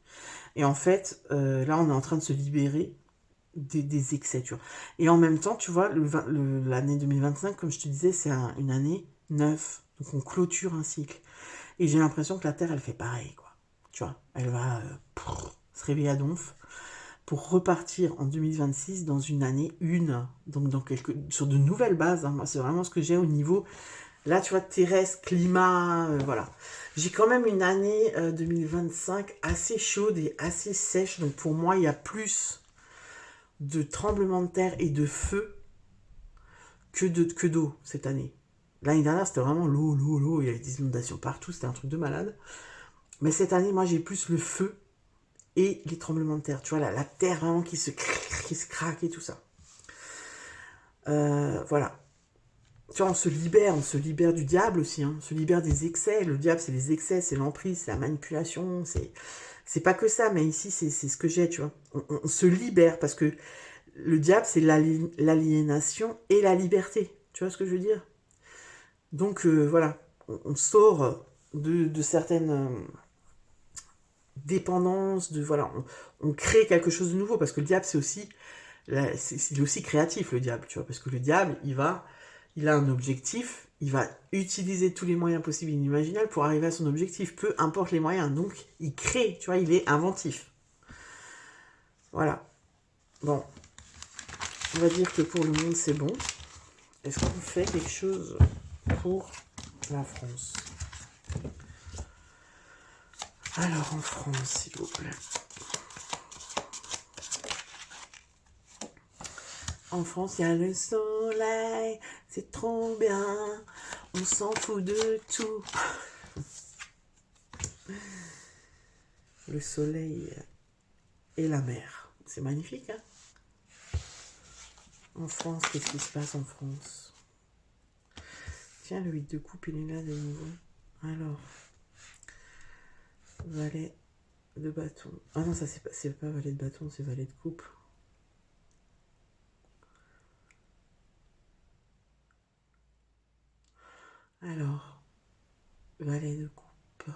Et en fait, là, on est en train de se libérer des excès, tu vois. Et en même temps, tu vois, l'année 2025, comme je te disais, c'est une année neuve. Donc on clôture un cycle. Et j'ai l'impression que la Terre, elle fait pareil, quoi. Tu vois, elle va se réveiller à donf pour repartir en 2026 dans une année une. Donc sur de nouvelles bases, hein. Moi, c'est vraiment ce que j'ai au niveau, là, tu vois, terrestre, climat, voilà. J'ai quand même une année 2025 assez chaude et assez sèche. Donc pour moi, il y a plus de tremblements de terre et de feu que d'eau cette année. L'année dernière, c'était vraiment l'eau. Il y avait des inondations partout, c'était un truc de malade. Mais cette année, moi, j'ai plus le feu et les tremblements de terre. Tu vois, la terre vraiment qui se craque et tout ça. Voilà. Tu vois, on se libère du diable aussi, hein. On se libère des excès. Le diable, c'est les excès, c'est l'emprise, c'est la manipulation, c'est pas que ça, mais ici, c'est ce que j'ai, tu vois. On se libère parce que le diable, c'est l'aliénation et la liberté. Tu vois ce que je veux dire? Donc, voilà. On sort de certaines dépendances, voilà, on crée quelque chose de nouveau, parce que le diable, c'est aussi, c'est aussi créatif, le diable, tu vois, parce que le diable, il a un objectif, il va utiliser tous les moyens possibles et inimaginables pour arriver à son objectif, peu importe les moyens, donc il crée, tu vois, il est inventif. Voilà. Bon, on va dire que pour le monde, c'est bon. Est-ce qu'on fait quelque chose pour la France? Alors, en France, s'il vous plaît. En France, il y a le soleil, c'est trop bien, on s'en fout de tout. Le soleil et la mer, c'est magnifique, hein? En France, qu'est-ce qui se passe en France? Tiens, le 8 de coupe, il est là de nouveau. Alors, valet de bâton. Ah non, ça c'est pas valet de bâton, c'est valet de coupe. Alors, valet de coupe.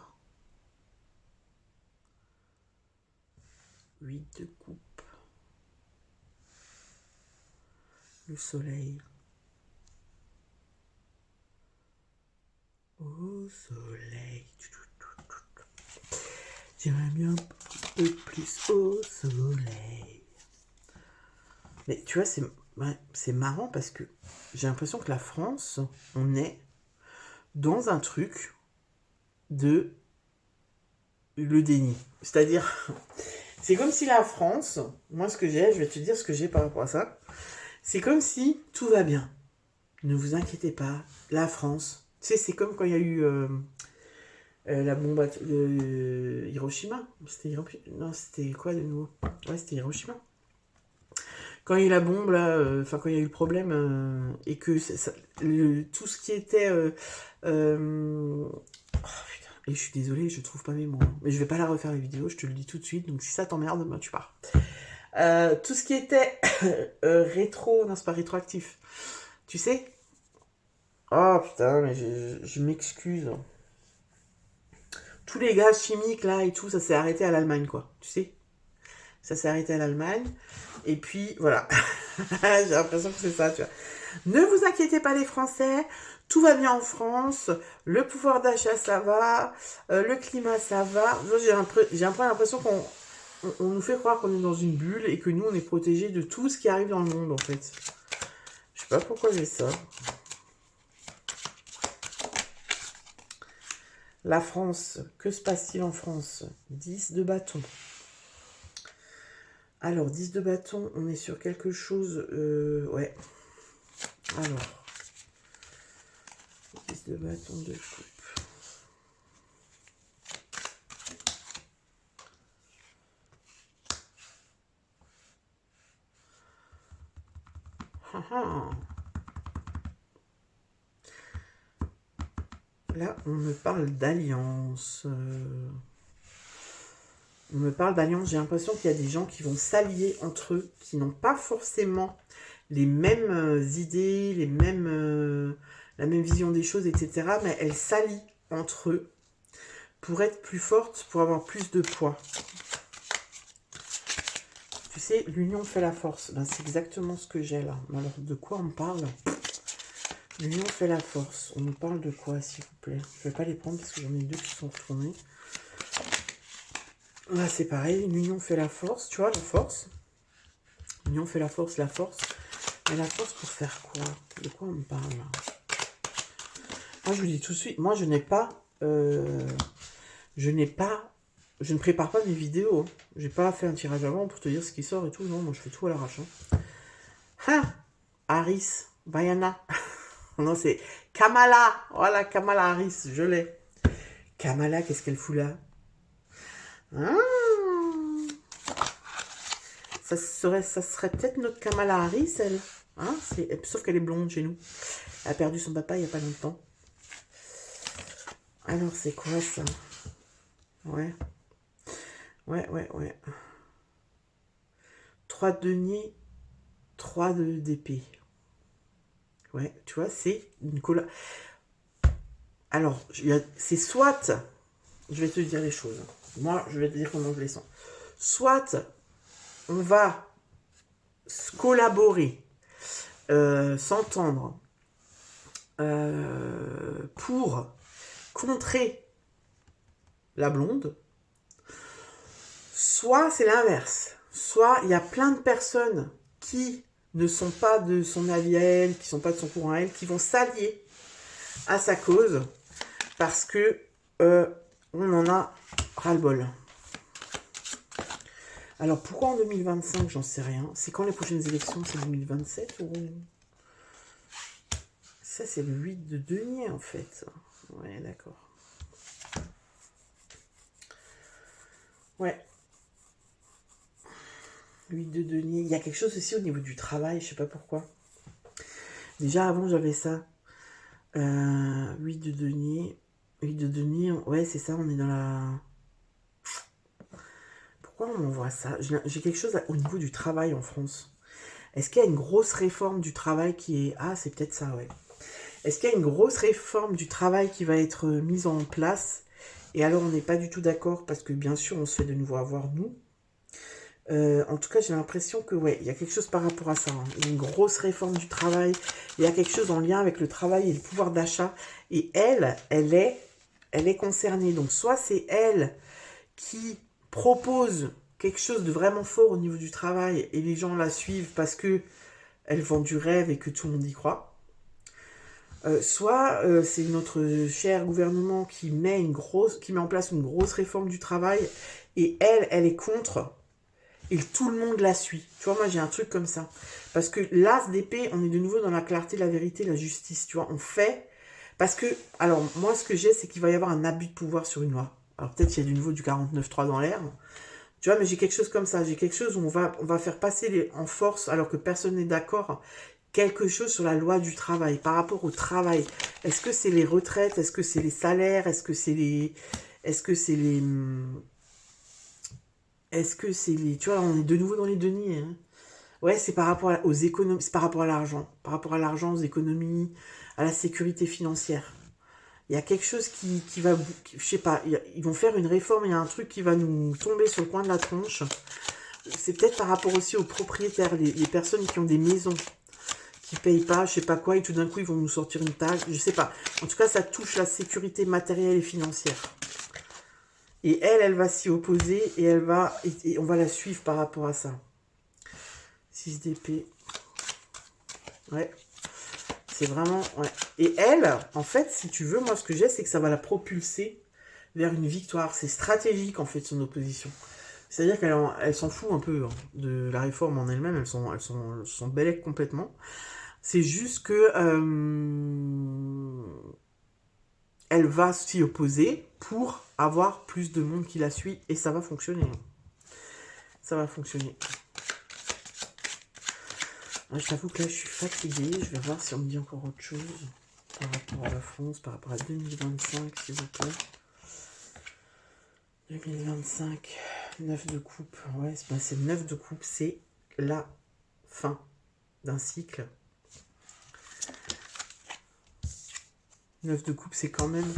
8 de coupe. Le soleil. Au soleil. J'aimerais bien un peu plus au soleil. Mais tu vois, c'est marrant parce que j'ai l'impression que la France, on est dans un truc de le déni. C'est-à-dire, c'est comme si la France, moi ce que j'ai, je vais te dire ce que j'ai par rapport à ça, c'est comme si tout va bien. Ne vous inquiétez pas, la France, tu sais, c'est comme quand il y a eu la bombe Hiroshima. C'était Hiroshima. Non, c'était quoi de nouveau? Ouais, c'était Hiroshima. Quand il y a eu la bombe, là, enfin, quand il y a eu le problème, et que tout ce qui était. Oh, putain. Et je suis désolée, je trouve pas mes mots, hein. Mais je vais pas la refaire la vidéo, je te le dis tout de suite. Donc si ça t'emmerde, ben, tu pars. Tout ce qui était rétro. Non, c'est pas rétroactif. Tu sais? Oh putain, mais je m'excuse. Tous les gaz chimiques là et tout, ça s'est arrêté à l'Allemagne, quoi. Tu sais? Ça s'est arrêté à l'Allemagne. Et puis, voilà. J'ai l'impression que c'est ça, tu vois. Ne vous inquiétez pas les Français, tout va bien en France, le pouvoir d'achat ça va, le climat ça va. J'ai un peu l'impression qu'on nous fait croire qu'on est dans une bulle et que nous on est protégés de tout ce qui arrive dans le monde en fait. Je sais pas pourquoi j'ai ça. La France, que se passe-t-il en France? 10 de bâton. Alors, 10 de bâton, on est sur quelque chose... ouais. Alors. 10 de bâton de coupe. Là, on me parle d'alliance. On me parle d'alliance. J'ai l'impression qu'il y a des gens qui vont s'allier entre eux, qui n'ont pas forcément les mêmes idées, la même vision des choses, etc. Mais elles s'allient entre eux pour être plus fortes, pour avoir plus de poids. Tu sais, l'union fait la force. Ben, c'est exactement ce que j'ai là. Alors, de quoi on parle? L'union fait la force. On nous parle de quoi, s'il vous plaît? Je vais pas les prendre parce que j'en ai deux qui sont retournés. Là, c'est pareil. L'union fait la force. Tu vois, la force. L'union fait la force, la force. Mais la force pour faire quoi? De quoi on me parle là? Moi, je vous dis tout de suite. Moi, je n'ai pas... je ne prépare pas mes vidéos. Hein. J'ai pas fait un tirage avant pour te dire ce qui sort et tout. Non, moi, je fais tout à l'arrache. Hein. Harris. Bayana. Non, c'est Kamala. Voilà, Kamala Harris, je l'ai. Kamala, qu'est-ce qu'elle fout là? Ça serait peut-être notre Kamala Harris, elle. Hein, sauf qu'elle est blonde chez nous. Elle a perdu son papa il n'y a pas longtemps. Alors, c'est quoi ça? Ouais. Ouais. 3 de denier, 3 d'épée. Ouais, tu vois, c'est une cola. Alors, c'est soit, je vais te dire les choses. Moi, je vais te dire comment je les sens. Soit, on va collaborer, s'entendre pour contrer la blonde. Soit, c'est l'inverse. Soit, il y a plein de personnes qui ne sont pas de son avis à elle, qui ne sont pas de son courant à elle, qui vont s'allier à sa cause parce que on en a ras-le-bol. Alors, pourquoi en 2025? J'en sais rien. C'est quand les prochaines élections? C'est 2027 ou... Ça, c'est le 8 de denier, en fait. Ouais, d'accord. Ouais. 8 de denier. Il y a quelque chose aussi au niveau du travail, je sais pas pourquoi. Déjà, avant, j'avais ça. 8 de denier. 8 de denier, ouais, c'est ça, on est dans la... Pourquoi on m'envoie ça? J'ai quelque chose au niveau du travail en France. Est-ce qu'il y a une grosse réforme du travail qui est... Ah, c'est peut-être ça, ouais. Est-ce qu'il y a une grosse réforme du travail qui va être mise en place? Et alors, on n'est pas du tout d'accord parce que, bien sûr, on se fait de nouveau avoir, nous. En tout cas, j'ai l'impression que, ouais, il y a quelque chose par rapport à ça. Hein. Une grosse réforme du travail. Il y a quelque chose en lien avec le travail et le pouvoir d'achat. Et elle est concernée. Donc, soit c'est elle qui propose quelque chose de vraiment fort au niveau du travail et les gens la suivent parce que elle vend du rêve et que tout le monde y croit. Soit c'est notre cher gouvernement qui met en place une grosse réforme du travail et elle est contre et tout le monde la suit. Tu vois, moi j'ai un truc comme ça. Parce que l'as d'épée, on est de nouveau dans la clarté, la vérité, la justice. Tu vois, on fait... Parce que, alors moi ce que j'ai, c'est qu'il va y avoir un abus de pouvoir sur une loi. Alors peut-être qu'il y a de nouveau du 49.3 dans l'air. Tu vois, mais j'ai quelque chose comme ça. J'ai quelque chose où on va faire passer en force, alors que personne n'est d'accord, quelque chose sur la loi du travail, par rapport au travail. Est-ce que c'est les retraites? Est-ce que c'est les salaires? Est-ce que c'est les... Tu vois, on est de nouveau dans les deniers. Hein. Ouais, c'est par rapport aux économies, c'est par rapport à l'argent. Par rapport à l'argent, aux économies, à la sécurité financière. Il y a quelque chose qui va... Je sais pas, ils vont faire une réforme, il y a un truc qui va nous tomber sur le coin de la tronche. C'est peut-être par rapport aussi aux propriétaires, les personnes qui ont des maisons, qui payent pas, je sais pas quoi, et tout d'un coup, ils vont nous sortir une taxe, je sais pas. En tout cas, ça touche la sécurité matérielle et financière. Et elle va s'y opposer, et et on va la suivre par rapport à ça. 6 d'épée. Ouais. C'est vraiment... Ouais. Et elle, en fait, si tu veux, moi, ce que j'ai, c'est que ça va la propulser vers une victoire. C'est stratégique, en fait, son opposition. C'est-à-dire qu'elle s'en fout un peu hein, de la réforme en elle-même. Elles sont bellec complètement. C'est juste que... elle va s'y opposer pour avoir plus de monde qui la suit. Et ça va fonctionner. Ça va fonctionner. Je t'avoue que là, je suis fatiguée. Je vais voir si on me dit encore autre chose par rapport à la France, par rapport à 2025, s'il vous plaît. 2025, 9 de coupe. Ouais, c'est 9 de coupe, c'est la fin d'un cycle. 9 de coupe, c'est quand même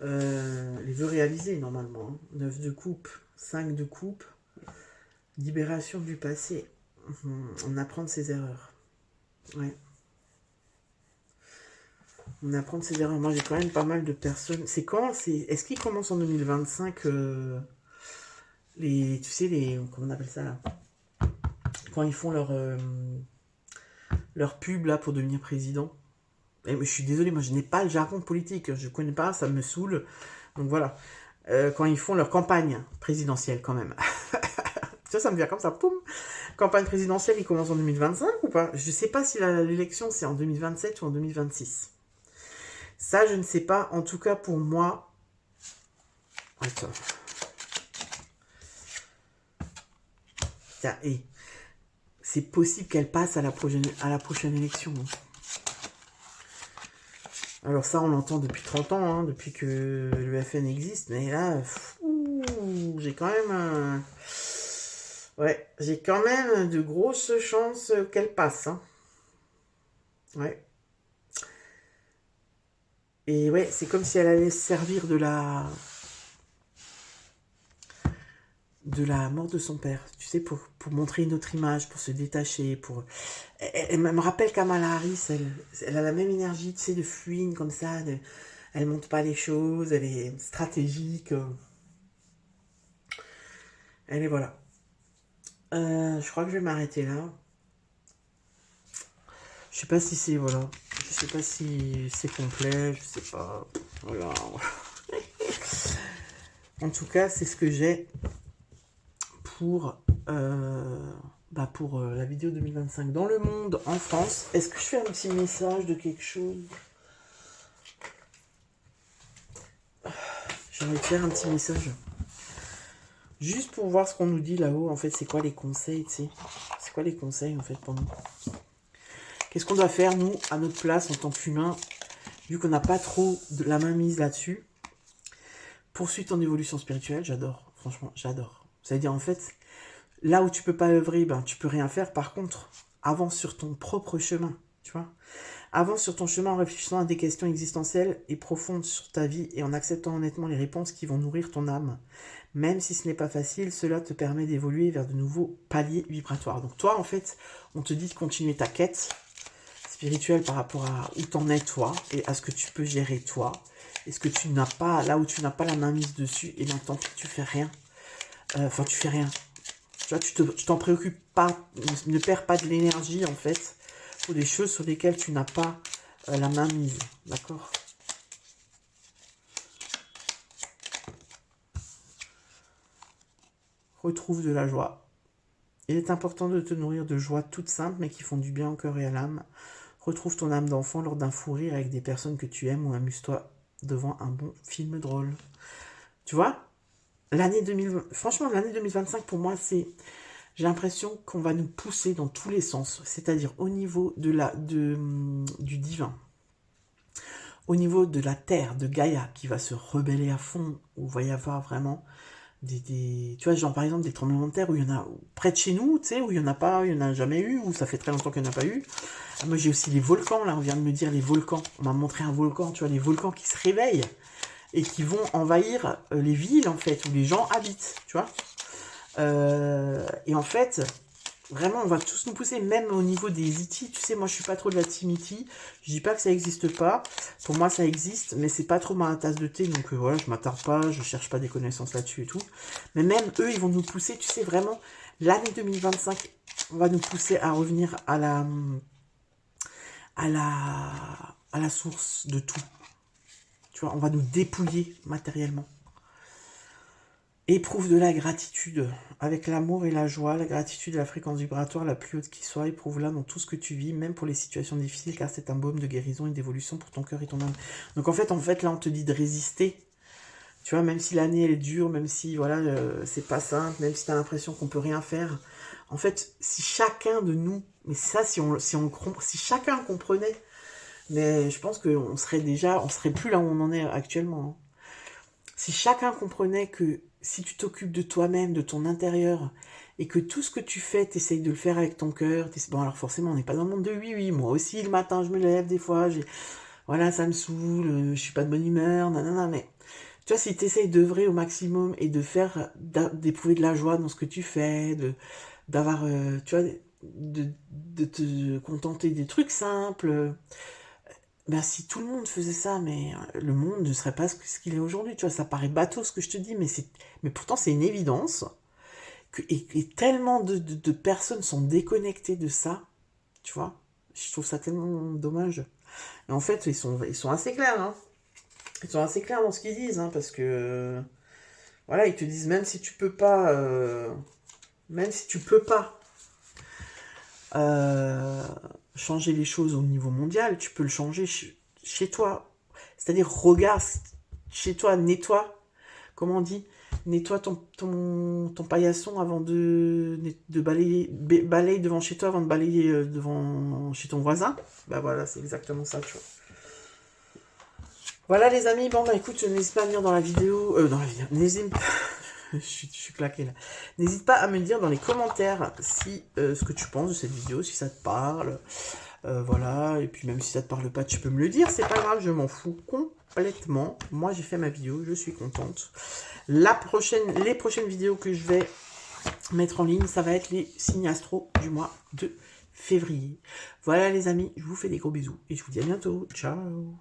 les vœux réalisés, normalement. Hein. 9 de coupe, 5 de coupe, libération du passé. On apprend de ses erreurs. Ouais. On apprend de ses erreurs. Moi, j'ai quand même pas mal de personnes. C'est quand? Est-ce qu'ils commencent en 2025 tu sais, comment on appelle ça là? Quand ils font leur pub là pour devenir président. Et je suis désolé, moi je n'ai pas le jargon politique, je connais pas, ça me saoule. Donc voilà. Quand ils font leur campagne présidentielle quand même. Ça me vient comme ça, poum. Campagne présidentielle, ils commencent en 2025 ou pas? Je sais pas si l'élection c'est en 2027 ou en 2026. Ça, je ne sais pas. En tout cas, pour moi... Attends. Et c'est possible qu'elle passe à la prochaine élection. Alors ça, on l'entend depuis 30 ans, hein, depuis que le FN existe. Mais là, j'ai quand même... ouais, j'ai quand même de grosses chances qu'elle passe. Hein. Ouais. Et ouais, c'est comme si elle allait se servir de la mort de son père, tu sais, pour montrer une autre image, pour se détacher, pour... Elle me rappelle Kamala Harris, elle a la même énergie, tu sais, de fluide, comme ça, elle monte pas les choses, elle est stratégique. Elle est, voilà. Je crois que je vais m'arrêter là. Je sais pas si c'est, voilà, je sais pas si c'est complet, je sais pas, voilà. En tout cas, c'est ce que j'ai pour la vidéo 2025 dans le monde, en France. Est-ce que je fais un petit message de quelque chose? J'ai envie de faire un petit message. Juste pour voir ce qu'on nous dit là-haut. En fait, c'est quoi les conseils, tu sais? C'est quoi les conseils, en fait, pour nous? Qu'est-ce qu'on doit faire, nous, à notre place, en tant qu'humains, vu qu'on n'a pas trop de la main mise là-dessus? Poursuite en évolution spirituelle, j'adore. Franchement, j'adore. C'est-à-dire, en fait... Là où tu peux pas œuvrer, ben, tu peux rien faire. Par contre, avance sur ton propre chemin, tu vois. Avance sur ton chemin en réfléchissant à des questions existentielles et profondes sur ta vie et en acceptant honnêtement les réponses qui vont nourrir ton âme. Même si ce n'est pas facile, cela te permet d'évoluer vers de nouveaux paliers vibratoires. Donc toi, en fait, on te dit de continuer ta quête spirituelle par rapport à où t'en es toi et à ce que tu peux gérer toi. Et ce que tu n'as pas, là où tu n'as pas la main mise dessus, et bien tant que tu fais rien. Enfin, tu fais rien. Tu t'en préoccupes pas, ne perds pas de l'énergie en fait pour des choses sur lesquelles tu n'as pas la main mise, d'accord? Retrouve de la joie. Il est important de te nourrir de joie toutes simples mais qui font du bien au cœur et à l'âme. Retrouve ton âme d'enfant lors d'un fou rire avec des personnes que tu aimes ou amuse-toi devant un bon film drôle. Tu vois? Franchement, l'année 2025 pour moi c'est... J'ai l'impression qu'on va nous pousser dans tous les sens, c'est-à-dire au niveau du divin, au niveau de la terre, de Gaïa, qui va se rebeller à fond, où il va y avoir vraiment tu vois, genre par exemple des tremblements de terre où il y en a près de chez nous, tu sais, où il n'y en a pas, il n'y en a jamais eu, où ça fait très longtemps qu'il n'y en a pas eu. Moi j'ai aussi les volcans, là, on vient de me dire les volcans, on m'a montré un volcan, tu vois, les volcans qui se réveillent et qui vont envahir les villes, en fait, où les gens habitent, tu vois. Et en fait, Vraiment, on va tous nous pousser, même au niveau des IT. Tu sais, moi, je suis pas trop de la team IT. Je dis pas que ça existe pas. Pour moi, ça existe, mais c'est pas trop ma tasse de thé. Donc, voilà, je m'attarde pas, je cherche pas des connaissances là-dessus et tout. Mais même eux, ils vont nous pousser, tu sais, vraiment, l'année 2025, on va nous pousser à revenir à la source de tout. Tu vois, on va nous dépouiller matériellement. Éprouve de la gratitude, avec l'amour et la joie, la gratitude et la fréquence vibratoire la plus haute qui soit, éprouve-la dans tout ce que tu vis, même pour les situations difficiles, car c'est un baume de guérison et d'évolution pour ton cœur et ton âme. Donc en fait, là, on te dit de résister, tu vois, même si l'année, elle est dure, même si, voilà, c'est pas simple, même si t'as l'impression qu'on peut rien faire. En fait, si chacun de nous, mais ça, si chacun comprenait, mais je pense qu'on serait plus là où on en est actuellement, hein. Si chacun comprenait que si tu t'occupes de toi-même, de ton intérieur, et que tout ce que tu fais, tu essayes de le faire avec ton cœur, bon alors forcément on n'est pas dans le monde de oui, moi aussi le matin je me lève, des fois, voilà, ça me saoule, je suis pas de bonne humeur, nanana, mais tu vois, si tu essayes d'œuvrer au maximum et de faire, d'éprouver de la joie dans ce que tu fais, d'avoir, tu vois, de te contenter des trucs simples, ben, si tout le monde faisait ça, mais le monde ne serait pas ce qu'il est aujourd'hui. Tu vois, ça paraît bateau ce que je te dis, mais pourtant c'est une évidence. Et tellement de personnes sont déconnectées de ça, tu vois. Je trouve ça tellement dommage. Et en fait, ils sont assez clairs, hein. Ils sont assez clairs dans ce qu'ils disent, hein, parce que voilà, ils te disent même si tu peux pas euh, changer les choses au niveau mondial, tu peux le changer chez toi. C'est-à-dire, regarde chez toi, nettoie, comment on dit, nettoie ton paillasson avant de balayer devant chez toi avant de balayer devant chez ton voisin. Bah voilà, c'est exactement ça, tu vois. Voilà les amis, bon bah écoute, n'hésite pas à me dire dans la vidéo, je suis claqué là. N'hésite pas à me dire dans les commentaires si ce que tu penses de cette vidéo, si ça te parle, voilà, et puis même si ça te parle pas, tu peux me le dire, c'est pas grave, je m'en fous complètement. Moi j'ai fait ma vidéo, je suis contente. Les prochaines vidéos que je vais mettre en ligne, ça va être les signes astro du mois de février. Voilà les amis, je vous fais des gros bisous et je vous dis à bientôt. Ciao.